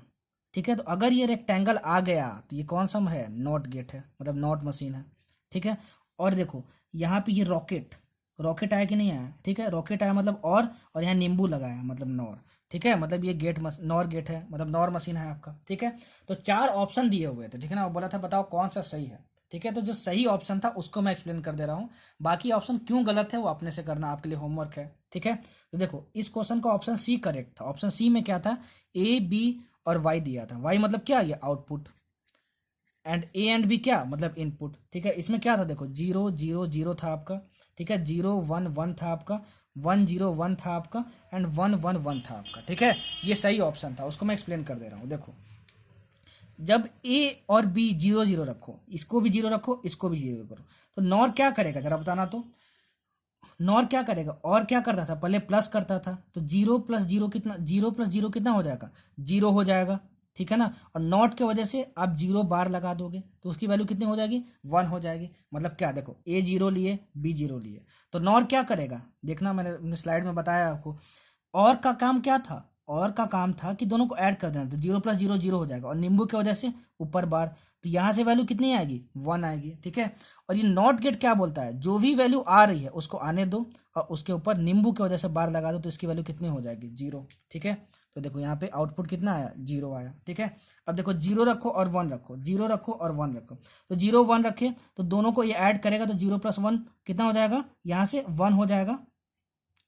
ठीक है। तो अगर ये रेक्टेंगल आ गया तो ये कौन सा है, नॉट गेट है, मतलब नॉट मशीन है, ठीक है। और देखो यहाँ पे ये रॉकेट, रॉकेट आया कि नहीं आया, ठीक है। रॉकेट आया मतलब और यहाँ नींबू लगाया मतलब नॉर, ठीक है। मतलब ये गेट नॉर गेट है, मतलब नॉर मशीन है आपका, ठीक है। तो 4 ऑप्शन दिए हुए थे, ठीक है ना। वो बोला था बताओ कौन सा सही है, ठीक है। तो जो सही ऑप्शन था उसको मैं एक्सप्लेन कर दे रहा हूँ, बाकी ऑप्शन क्यों गलत है वो अपने से करना, आपके लिए होमवर्क है, ठीक है। तो देखो इस क्वेश्चन का ऑप्शन सी करेक्ट था। ऑप्शन सी में क्या था, ए बी और वाई दिया था। वाई मतलब क्या, ये output, and a and b क्या मतलब इनपुट, ठीक है। इसमें क्या था, देखो 0 0 0 था आपका, ठीक है। 0 1 1 था आपका, 1 0 1 था आपका, एंड 1 1 1 था आपका, ठीक है। ये सही ऑप्शन था, उसको मैं एक्सप्लेन कर दे रहा हूँ। देखो जब ए और बी 0 0 रखो, इसको भी 0 रखो, इसको भी 0 करो, तो नॉर क्या करेगा जरा बताना तो। नॉर क्या करेगा, और क्या करता था पहले, प्लस करता था। तो 0 प्लस 0 कितना, 0 प्लस 0 कितना हो जाएगा, 0 हो जाएगा, ठीक है ना। और नॉट के वजह से आप 0 बार लगा दोगे तो उसकी वैल्यू कितनी हो जाएगी, 1 हो जाएगी। मतलब क्या, देखो ए 0 लिए, बी 0 लिए, तो नॉर क्या करेगा, देखना मैंने अपने स्लाइड में बताया आपको। और का काम क्या था, और का काम था कि दोनों को ऐड कर देना, तो 0 प्लस 0 0 हो जाएगा, और नींबू की वजह से ऊपर बार, तो यहाँ से वैल्यू कितनी आएगी, 1 आएगी, ठीक है। और ये नॉट गेट क्या बोलता है, जो भी वैल्यू आ रही है उसको आने दो और उसके ऊपर नींबू की वजह से बार लगा दो, तो इसकी वैल्यू कितनी हो जाएगी, 0, ठीक है। तो देखो यहाँ पे आउटपुट कितना आया, 0 आया, ठीक है। अब देखो 0 रखो और 1 रखो, 0 रखो और 1 रखो, तो 0 1 रखे तो दोनों को ये ऐड करेगा, तो 0 प्लस 1 कितना हो जाएगा, यहाँ से 1 हो जाएगा,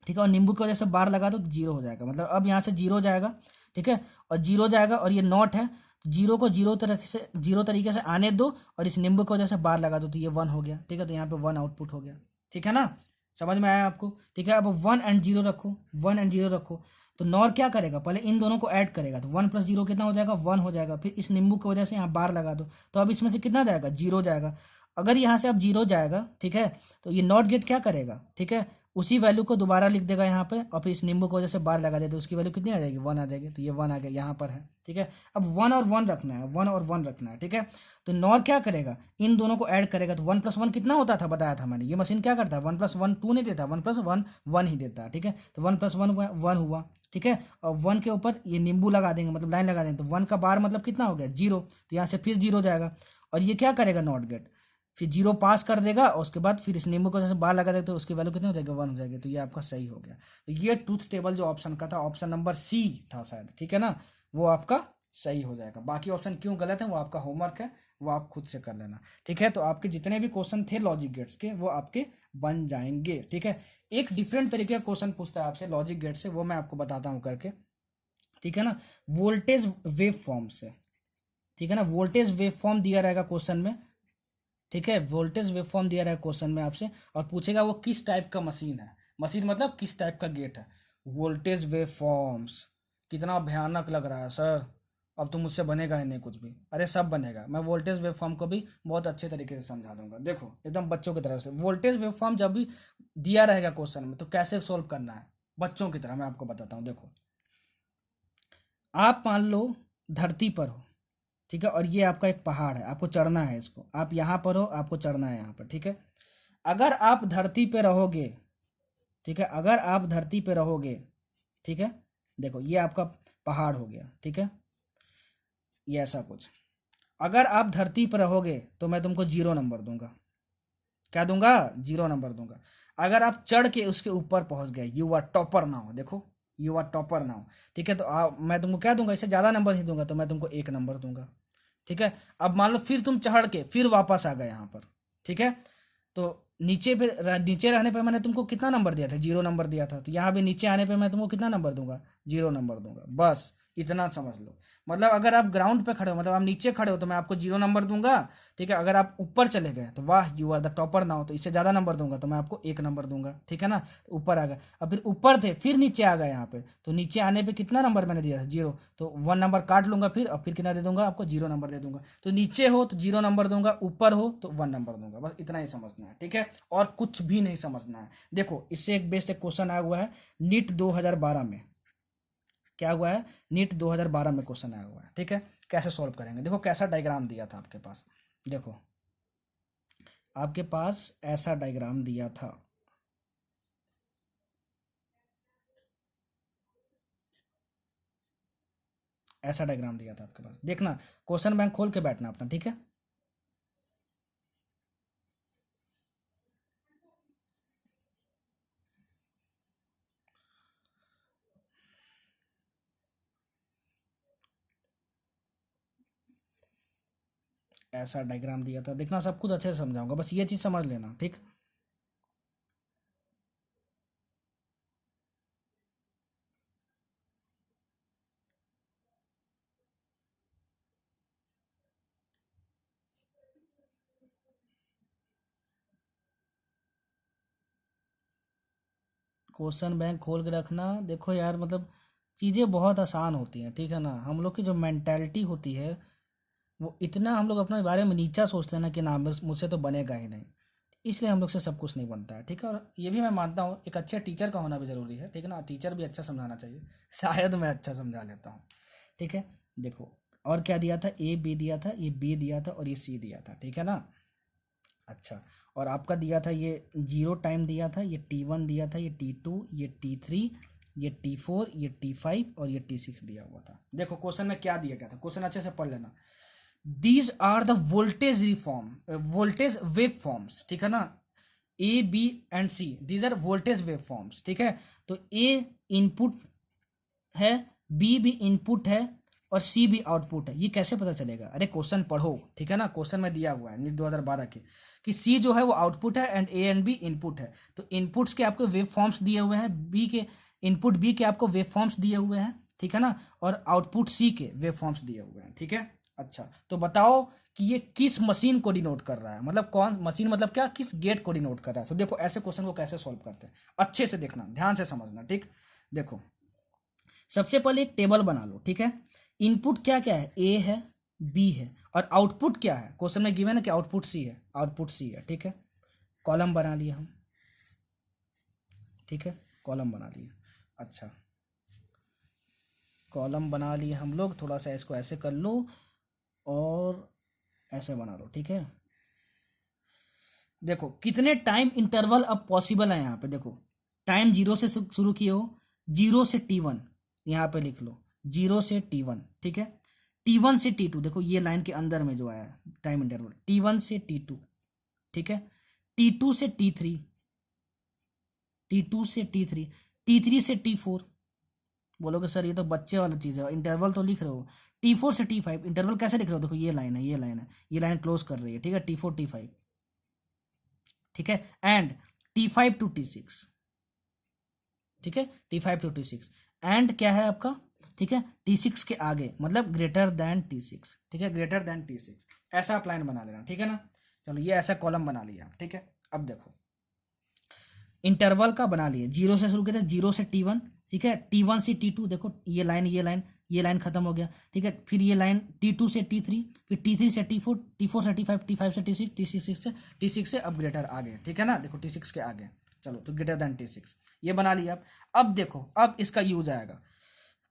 ठीक है। और नींबू की वजह से बार लगा दो तो 0 हो जाएगा, मतलब अब यहाँ से 0 जाएगा, ठीक है। और 0 जाएगा और ये नॉट है, तो 0 को 0 तरीके से आने दो और इस नींबू की वजह से बार लगा दो तो ये 1 हो गया, ठीक है। तो यहाँ पे 1 आउटपुट हो गया, ठीक है ना, समझ में आया आपको, ठीक है। अब 1 एंड 0 रखो, 1 एंड 0 रखो, तो नॉर क्या करेगा, पहले इन दोनों को ऐड करेगा, तो 1 प्लस 0 कितना हो जाएगा, 1 हो जाएगा। फिर इस नींबू की वजह से यहाँ बार लगा दो, तो अब इसमें से कितना जाएगा, 0 जाएगा। अगर यहाँ से अब 0 जाएगा, ठीक है, तो ये नॉट गेट क्या करेगा, ठीक है, उसी वैल्यू को दोबारा लिख देगा यहाँ पे, और फिर इस नींबू की वजह से बार लगा देते तो उसकी वैल्यू कितनी आ जाएगी, 1 आ जाएगी। तो ये 1 आ गया, यहाँ पर है, ठीक है। अब 1 और 1 रखना है, 1 और 1 रखना है, ठीक है। तो नॉर क्या करेगा, इन दोनों को ऐड करेगा, तो 1 प्लस 1 कितना होता था, बताया था मैंने, ये मशीन क्या करता है, 1 प्लस 1 2 नहीं देता, 1 प्लस 1 1 ही देता है, ठीक है। तो 1 प्लस 1 1 हुआ, ठीक है। और 1 के ऊपर ये नींबू लगा देंगे, मतलब लाइन लगा देंगे, तो 1 का बार मतलब कितना हो गया, 0, तो यहाँ से फिर 0 जाएगा। और ये क्या करेगा, नॉट गेट, फिर 0 पास कर देगा और उसके बाद फिर इस नींबू को जैसे बाहर लगा देगा तो उसकी वैल्यू कितनी हो जाएगी, 1 हो जाएगी। तो ये आपका सही हो गया। तो ये ट्रूथ टेबल जो ऑप्शन का था, ऑप्शन नंबर सी था शायद, ठीक है ना, वो आपका सही हो जाएगा। बाकी ऑप्शन क्यों गलत है वो आपका होमवर्क है, वो आप खुद से कर लेना, ठीक है। तो आपके जितने भी क्वेश्चन थे लॉजिक गेट्स के वो आपके बन जाएंगे, ठीक है। एक डिफरेंट तरीके का क्वेश्चन पूछता है आपसे लॉजिक गेट से, वो मैं आपको बताता हूँ करके, ठीक है ना। वोल्टेज वेव फॉर्म से, ठीक है ना, वोल्टेज वेव फॉर्म दिया रहेगा क्वेश्चन में, ठीक है, वोल्टेज वेव फॉर्म दिया रहेगा क्वेश्चन में आपसे, और पूछेगा वो किस टाइप का मशीन है, मशीन मतलब किस टाइप का गेट है, वोल्टेज वेव फॉर्म्स। कितना भयानक लग रहा है सर, अब तो मुझसे बनेगा ही नहीं कुछ भी। अरे सब बनेगा, मैं वोल्टेज वेव फॉर्म को भी बहुत अच्छे तरीके से समझा दूंगा। देखो एकदम बच्चों की तरफ से वोल्टेज वेव फॉर्म जब भी दिया रहेगा क्वेश्चन में तो कैसे सोल्व करना है, बच्चों की तरह मैं आपको बताता हूँ। देखो आप मान लो धरती पर हो, ठीक है, और ये आपका एक पहाड़ है, आपको चढ़ना है इसको, आप यहाँ पर हो, आपको चढ़ना है यहाँ पर, ठीक है। अगर आप धरती पे रहोगे, ठीक है, अगर आप धरती पे रहोगे, ठीक है, देखो ये आपका पहाड़ हो गया, ठीक है, ये ऐसा कुछ। अगर आप धरती पर रहोगे तो मैं तुमको 0 नंबर दूंगा, क्या दूंगा, 0 नंबर दूंगा। अगर आप चढ़ के उसके ऊपर पहुंच गए, यू आर टॉपर नाउ, देखो यू आर टॉपर नाउ, ठीक है, तो मैं तुमको क्या दूंगा, इससे ज्यादा नंबर ही दूंगा, तो मैं तुमको 1 नंबर दूंगा, ठीक है। अब मान लो फिर तुम चढ़ के फिर वापस आ गए यहाँ पर, ठीक है, तो नीचे रहने पे मैंने तुमको कितना नंबर दिया था, 0 नंबर दिया था, तो यहाँ भी नीचे आने पे मैं तुमको कितना नंबर दूंगा, 0 नंबर दूंगा, बस इतना समझ लो। मतलब अगर आप ग्राउंड पे खड़े हो, मतलब आप नीचे खड़े हो, तो मैं आपको 0 नंबर दूंगा, ठीक है। अगर आप ऊपर चले गए तो वाह you are the topper now, तो इससे ज्यादा नंबर दूंगा तो मैं आपको 1 नंबर दूंगा, ठीक है ना। तो ऊपर आ गए, अब फिर ऊपर थे फिर नीचे आ गए यहाँ पे, तो नीचे आने पे कितना नंबर मैंने दिया था, 0, तो 1 नंबर काट लूंगा फिर, और फिर कितना दे दूंगा आपको, 0 नंबर दे दूंगा। तो नीचे हो तो 0 नंबर दूंगा, ऊपर हो तो 1 नंबर दूंगा, बस इतना ही समझना है, ठीक है, और कुछ भी नहीं समझना है। देखो इससे एक बेस्ट एक क्वेश्चन आया हुआ है नीट 2012 में, क्या हुआ है, नीट 2012 में क्वेश्चन आया हुआ है, ठीक है। कैसे सॉल्व करेंगे, देखो कैसा डायग्राम दिया था आपके पास, देखो आपके पास ऐसा डायग्राम दिया था, ऐसा डायग्राम दिया था आपके पास, देखना क्वेश्चन बैंक खोल के बैठना अपना, ठीक है। ऐसा डायग्राम दिया था, देखना सब कुछ अच्छे से समझाऊंगा, बस ये चीज समझ लेना, ठीक। क्वेश्चन बैंक खोल के रखना, देखो यार मतलब चीज़ें बहुत आसान होती हैं, ठीक है ना। हम लोग की जो मेंटेलिटी होती है वो इतना हम लोग अपने बारे में नीचा सोचते हैं ना कि ना मुझसे तो बनेगा ही नहीं, इसलिए हम लोग से सब कुछ नहीं बनता है, ठीक है। और ये भी मैं मानता हूँ एक अच्छे टीचर का होना भी ज़रूरी है, ठीक है ना, टीचर भी अच्छा समझाना चाहिए, शायद मैं अच्छा समझा लेता हूँ, ठीक है। देखो और क्या दिया था, ए बी दिया था, ये बी दिया था, और ये सी दिया था, ठीक है ना। अच्छा, और आपका दिया था ये 0 टाइम दिया था, ये T1 दिया था, ये T2, ये T3, ये T4, ये T5 और ये T6 दिया हुआ था। देखो क्वेश्चन में क्या दिया गया था, क्वेश्चन अच्छे से पढ़ लेना। These are the voltage reform, voltage wave forms, ठीक है ना, a b and c, these are voltage wave forms, ठीक है। तो ए इनपुट है, बी भी इनपुट है, और सी भी आउटपुट है, ये कैसे पता चलेगा, अरे क्वेश्चन पढ़ो, ठीक है ना, क्वेश्चन में दिया हुआ है नीट 2012 के कि सी जो है वो आउटपुट है and a and b input है। तो इनपुट्स के आपको वेव फॉर्म्स दिए हुए हैं, बी के इनपुट बी के आपको वेव फॉर्म्स दिए हुए हैं, ठीक है ना, और आउटपुट सी के वेव फॉर्म्स दिए हुए हैं, ठीक है। अच्छा तो बताओ कि ये किस मशीन को डिनोट कर रहा है, मतलब कौन मशीन, मतलब क्या, किस गेट को डिनोट कर रहा है। तो देखो ऐसे क्वेश्चन को कैसे सॉल्व करते हैं, अच्छे से देखना, ध्यान से समझना, ठीक। देखो सबसे पहले एक टेबल बना लो, ठीक है। इनपुट क्या क्या है, ए है, बी है, और आउटपुट क्या है, क्वेश्चन में गिवन है कि आउटपुट सी है, आउटपुट सी है, ठीक है। कॉलम बना लिया हम, ठीक है, कॉलम बना लिया। अच्छा कॉलम बना लिए हम लोग, थोड़ा सा इसको ऐसे कर लो और ऐसे बना लो, ठीक है। देखो कितने टाइम इंटरवल अब पॉसिबल है यहाँ पे, देखो टाइम 0 से शुरू किए हो, 0 से T1, यहाँ पे लिख लो 0 से T1, ठीक है। T1 से T2, देखो ये लाइन के अंदर में जो आया है टाइम इंटरवल, T1 से T2, ठीक है। T2 से T3, T2 से T3, T3 से T4। बोलोगे सर ये तो बच्चे वाला चीज़ है, इंटरवल तो लिख रहे हो। T4 से T5, इंटरवल कैसे लिख रहे हो, देखो ये लाइन है, ये लाइन है, ये लाइन क्लोज कर रही है, ठीक है, T4 T5, ठीक है। एंड T5 टू T6, ठीक है, T5 टू T6, एंड क्या है आपका ठीक है, T6 के आगे, मतलब ग्रेटर देन T6, ठीक है, ग्रेटर देन T6, ऐसा आप लाइन बना लेना, ठीक है ना। चलो ये ऐसा कॉलम बना लिया, ठीक है। अब देखो इंटरवल का बना लिए, 0 से शुरू किया था, 0 से T1, ठीक है, T1 से T2, देखो ये लाइन ये लाइन ये लाइन खत्म हो गया, ठीक है। फिर ये लाइन T2 से T3, फिर T3 से T4, T4 से T5, T5 से T6, T6 से अब ग्रेटर आगे, ठीक है ना। देखो T6 के आगे, चलो तो ग्रेटर देन T6 ये बना लिया। अब देखो अब इसका यूज आएगा,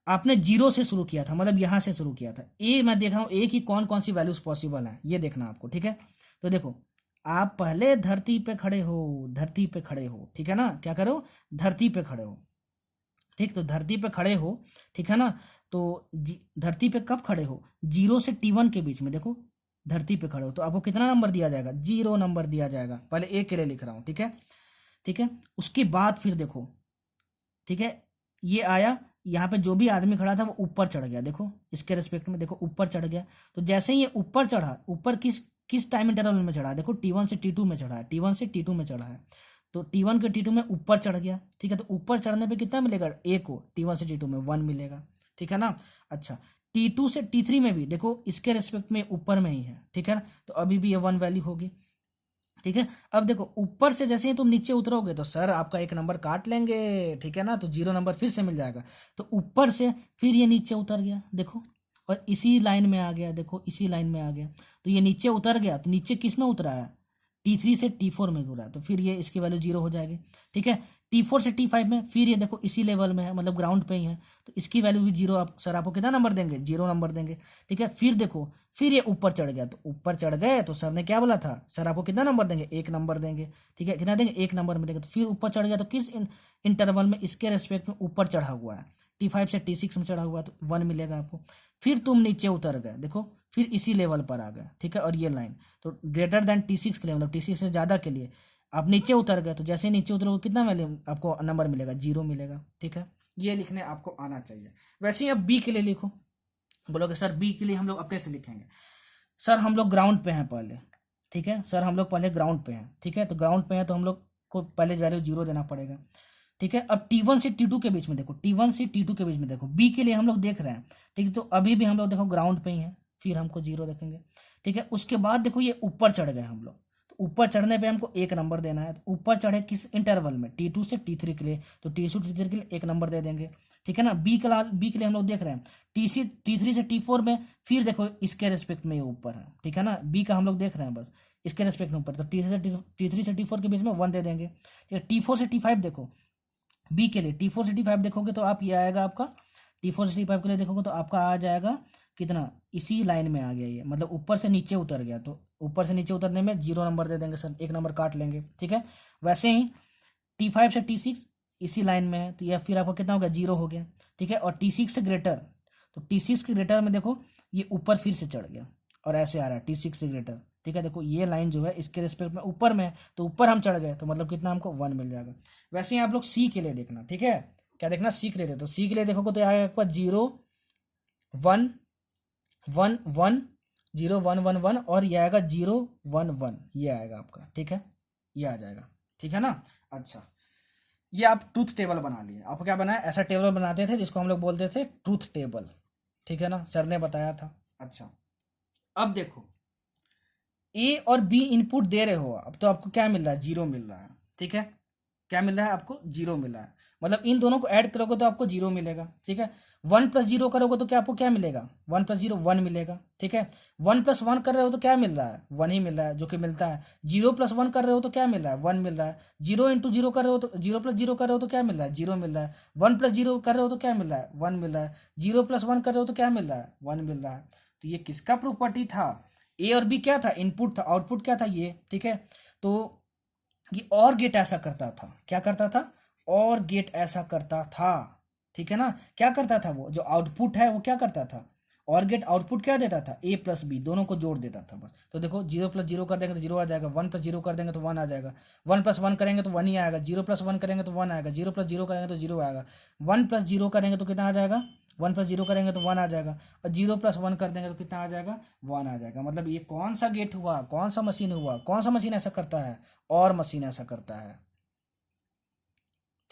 आपने 0 से शुरू किया था, मतलब यहां से शुरू किया था, ए मैं देख रहा हूँ ए की कौन कौन सी वैल्यूज पॉसिबल है ये देखना आपको, ठीक है। तो देखो आप पहले धरती पे खड़े हो, धरती पे खड़े हो, ठीक है ना, क्या करो, धरती पे खड़े हो, ठीक। तो धरती पे खड़े हो, ठीक है ना। तो धरती पे कब खड़े हो, 0 से T1 के बीच में, देखो धरती पे खड़े हो तो आपको कितना नंबर दिया जाएगा, 0 नंबर दिया जाएगा, पहले ए के लिए लिख रहा हूँ, ठीक है, ठीक है। उसके बाद फिर देखो, ठीक है, ये आया, यहाँ पे जो भी आदमी खड़ा था वो ऊपर चढ़ गया, देखो इसके रेस्पेक्ट में, देखो ऊपर चढ़ गया। तो जैसे ही ये ऊपर चढ़ा, ऊपर किस किस टाइम इंटरवल में चढ़ा है, देखो T1 से T2 में चढ़ा है, T1 से T2 में चढ़ा है, तो T1 के T2 में ऊपर चढ़ गया, ठीक है। तो ऊपर चढ़ने पे कितना मिलेगा, ए को T1 से T2 में 1 मिलेगा, ठीक है ना। अच्छा T2 से T3 में भी देखो इसके रेस्पेक्ट में ऊपर में ही है, ठीक है ना, तो अभी भी ये 1 वैल्यू होगी, ठीक है। अब देखो ऊपर से जैसे ही तुम नीचे उतरोगे तो सर आपका एक नंबर काट लेंगे, ठीक है ना, तो 0 नंबर फिर से मिल जाएगा। तो ऊपर से फिर ये नीचे उतर गया, देखो, और इसी लाइन में आ गया, देखो इसी लाइन में आ गया। तो ये नीचे उतर गया, तो नीचे किस में उतरा है, T3 से T4 में उतरा, तो फिर ये इसकी वैल्यू 0 हो जाएगी, ठीक है। T4 से T5 में फिर ये देखो इसी लेवल में है, मतलब ग्राउंड पे ही है, तो इसकी वैल्यू भी 0, आप सर आपको कितना नंबर देंगे, 0 नंबर देंगे, ठीक है। फिर देखो फिर ये ऊपर चढ़ गया, तो ऊपर चढ़ गए तो सर ने क्या बोला था, सर आपको कितना नंबर देंगे, 1 नंबर देंगे, ठीक है, कितना देंगे, 1 नंबर में देंगे। तो फिर ऊपर चढ़ गया, तो किस इंटरवल में, इसके रेस्पेक्ट में ऊपर चढ़ा हुआ है, T5 से T6 में चढ़ा हुआ है, तो 1 मिलेगा आपको। फिर तुम नीचे उतर गए, देखो फिर इसी लेवल पर आ गए, ठीक है, और ये लाइन, तो ग्रेटर देन T6 के लिए, मतलब T6 से ज़्यादा के लिए आप नीचे उतर गए, तो जैसे नीचे उतरोगे कितना वैल्यू आपको नंबर मिलेगा, 0 मिलेगा, ठीक है। ये लिखने आपको आना चाहिए। वैसे ही अब बी के लिए लिखो, बोलोगे सर बी के लिए हम लोग अपने से लिखेंगे, सर हम लोग ग्राउंड पे हैं पहले, ठीक है, सर हम लोग पहले ग्राउंड पे हैं, ठीक है, तो ग्राउंड पे हैं तो हम लोग को पहले वैल्यू 0 देना पड़ेगा, ठीक है। अब T1 से T2 के बीच में देखो, T1 से T2 के बीच में देखो, बी के लिए हम लोग देख रहे हैं, ठीक है, तो अभी भी हम लोग देखो ग्राउंड पे ही हैं, फिर हमको 0 देखेंगे, ठीक है। उसके बाद देखो ये ऊपर चढ़ गए हम लोग, तो ऊपर चढ़ने पे हमको 1 नंबर देना है, तो ऊपर चढ़े किस इंटरवल में, T2 से T3 के लिए, तो T2 से T3 के लिए 1 नंबर दे देंगे, ठीक है ना। बी के लिए हम लोग देख रहे हैं T3 से T4 में, फिर देखो इसके रेस्पेक्ट में ये ऊपर है, ठीक है ना, बी का हम लोग देख रहे हैं बस इसके रेस्पेक्ट में ऊपर, तो T3 से T4 के बीच में 1 दे देंगे, ठीक है। T4 से T5 देखो, बी के लिए T4 से T5 देखोगे तो आप ये आएगा आपका, T4 से T5 के लिए देखोगे तो आपका आ जाएगा कितना, इसी लाइन में आ गया ये, मतलब ऊपर से नीचे उतर गया, तो ऊपर से नीचे उतरने में 0 नंबर दे देंगे सर, 1 नंबर काट लेंगे, ठीक है। वैसे ही T5 से T6 इसी लाइन में है, तो यह फिर आपको कितना हो गया, 0 हो गया, ठीक है। और T6 से ग्रेटर, तो T6 के ग्रेटर में देखो ये ऊपर फिर से चढ़ गया, और ऐसे आ रहा है T6 से ग्रेटर, ठीक है। देखो ये लाइन जो है इसके रिस्पेक्ट में ऊपर में है, तो ऊपर हम चढ़ गए, तो मतलब कितना हमको 1 मिल जाएगा। वैसे ही आप लोग सी के लिए देखना, ठीक है, क्या देखना, सी के लिए, तो सी के लिए देखोगे तो आएगा आपका 0 1 1 1 0 1 1 1, और ये आएगा 0 1 1, ये आएगा आपका, ठीक है, ये आ जाएगा, ठीक है ना। अच्छा ये आप ट्रूथ टेबल बना लिए, आपको क्या बनाया, ऐसा टेबल बनाते थे जिसको हम लोग बोलते थे ट्रूथ टेबल, ठीक है ना, सर ने बताया था। अच्छा अब देखो ए और बी इनपुट दे रहे हो, अब तो आपको क्या मिल रहा है, 0 मिल रहा है, ठीक है, क्या मिल रहा है आपको, 0 मिल रहा है, मतलब इन दोनों को ऐड करोगे तो आपको 0 मिलेगा, ठीक है। 1 + 0 करोगे तो क्या आपको क्या मिलेगा, 1 + 0 1 मिलेगा, ठीक है। 1 + 1 कर रहे हो तो क्या मिल रहा है, 1 ही मिल रहा है, जो कि मिलता है। 0 + 1 कर रहे हो तो क्या मिल रहा है, 1 मिल रहा है। 0 × 0 कर रहे हो तो 0 + 0 कर रहे हो तो क्या मिल रहा है, 0 मिल रहा है। 1 + 0 कर रहे हो तो क्या मिल रहा है, 1 मिल रहा है। 0 + 1 कर रहे हो तो क्या मिल रहा है, 1 मिल रहा है। तो ये किसका प्रॉपर्टी था, ए और बी क्या था, इनपुट था, आउटपुट क्या था ये, ठीक है। तो ये और गेट ऐसा करता था, क्या करता था, और गेट ऐसा करता था, ठीक है ना। क्या करता था, वो जो आउटपुट है वो क्या करता था, और गेट आउटपुट क्या देता था, ए प्लस बी दोनों को जोड़ देता था बस। तो देखो 0 + 0 कर देंगे तो 0 आ जाएगा, 1 + 0 कर देंगे तो 1 आ जाएगा, 1 + 1 करेंगे तो 1 ही आएगा, 0 + 1 करेंगे तो 1 आएगा, 0 + 0 करेंगे तो 0 आएगा, 1 + 0 करेंगे तो कितना आ जाएगा, 1 + 0 करेंगे तो 1 आ जाएगा, और 0 + 1 कर देंगे तो कितना आ जाएगा, 1 आ जाएगा। मतलब ये कौन सा गेट हुआ, कौन सा मशीन हुआ, कौन सा मशीन ऐसा करता है, और मशीन ऐसा करता है,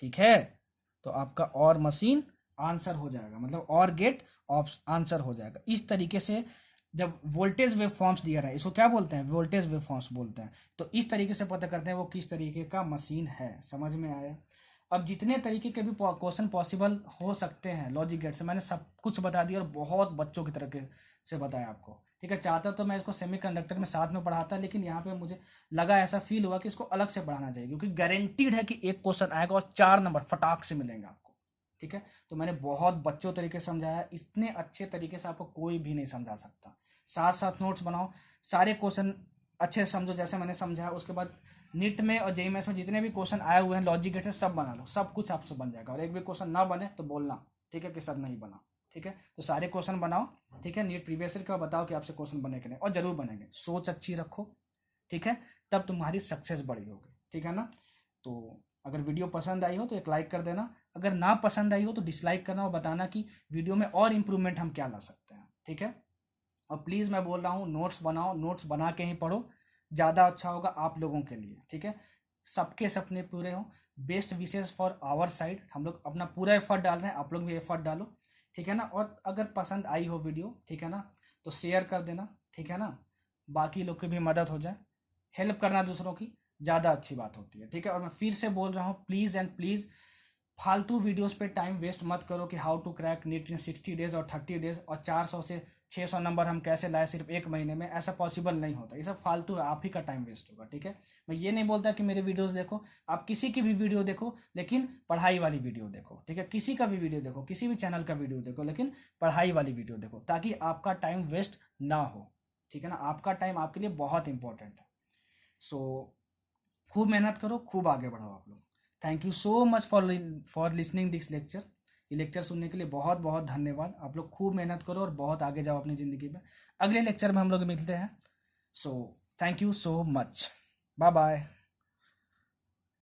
ठीक है। तो आपका और मशीन आंसर हो जाएगा, मतलब और गेट आंसर हो जाएगा। इस तरीके से जब वोल्टेज वेव फॉर्म्स दिया रहा है, इसको क्या बोलते हैं, वोल्टेज वेव फॉर्म्स बोलते हैं। तो इस तरीके से पता करते हैं वो किस तरीके का मशीन है। समझ में आया? अब जितने तरीके के भी क्वेश्चन पॉसिबल हो सकते हैं लॉजिक गेट से, मैंने सब कुछ बता दिया और बहुत बच्चों की तरह से बताया आपको, ठीक है। चाहता तो मैं इसको सेमीकंडक्टर में साथ में पढ़ाता, लेकिन यहाँ पे मुझे लगा, ऐसा फील हुआ कि इसको अलग से पढ़ाना चाहिए, क्योंकि गारंटीड है कि एक क्वेश्चन आएगा और 4 नंबर फटाक से मिलेंगे आपको, ठीक है। तो मैंने बहुत बच्चों तरीके से समझाया, इतने अच्छे तरीके से आपको कोई भी नहीं समझा सकता। साथ साथ नोट्स बनाओ, सारे क्वेश्चन अच्छे से समझो जैसे मैंने समझाया। उसके बाद नीट में और जेईई में जितने भी क्वेश्चन आए हुए हैं लॉजिक गेट से, सब बना लो, सब कुछ आपसे बन जाएगा। और एक भी क्वेश्चन ना बने तो बोलना, ठीक है, कि सर नहीं बना, ठीक है। तो सारे क्वेश्चन बनाओ, ठीक है। नीट प्रीवियस ईयर का बताओ कि आपसे क्वेश्चन बने कि नहीं, और जरूर बनेंगे। सोच अच्छी रखो, ठीक है, तब तुम्हारी सक्सेस बड़ी होगी, ठीक है ना। तो अगर वीडियो पसंद आई हो तो एक लाइक कर देना, अगर ना पसंद आई हो तो डिसलाइक करना और बताना कि वीडियो में और इम्प्रूवमेंट हम क्या ला सकते हैं, ठीक है। और प्लीज़ मैं बोल रहा हूँ, नोट्स बनाओ, नोट्स बना के ही पढ़ो, ज़्यादा अच्छा होगा आप लोगों के लिए, ठीक है। सबके सपने पूरे हों, best wishes for our side. हम लोग अपना पूरा एफर्ट डाल रहे हैं, आप लोग भी एफर्ट डालो, ठीक है ना। और अगर पसंद आई हो वीडियो, ठीक है ना, तो शेयर कर देना, ठीक है ना। बाकी लोग की भी मदद हो जाए, हेल्प करना दूसरों की ज़्यादा अच्छी बात होती है, ठीक है। और मैं फिर से बोल रहा हूँ, प्लीज़ एंड प्लीज़ फालतू वीडियोस पे टाइम वेस्ट मत करो कि how to crack NEET in 60 days और 30 डेज और 400 से 600 नंबर हम कैसे लाए सिर्फ एक महीने में। ऐसा पॉसिबल नहीं होता, ये सब फालतू है, आप ही का टाइम वेस्ट होगा, ठीक है। मैं ये नहीं बोलता कि मेरे वीडियोस देखो, आप किसी की भी वीडियो देखो, लेकिन पढ़ाई वाली वीडियो देखो, ठीक है। किसी का भी वीडियो देखो, किसी भी चैनल का वीडियो देखो, लेकिन पढ़ाई वाली वीडियो देखो, ताकि आपका टाइम वेस्ट ना हो, ठीक है ना। आपका टाइम आपके लिए बहुत इंपॉर्टेंट है। सो खूब मेहनत करो, खूब आगे बढ़ो आप लोग। Thank you so much for listening this lecture. ये लेक्चर सुनने के लिए बहुत बहुत धन्यवाद। आप लोग खूब मेहनत करो और बहुत आगे जाओ अपनी ज़िंदगी में। अगले लेक्चर में हम लोग मिलते हैं। So thank you so much, bye bye.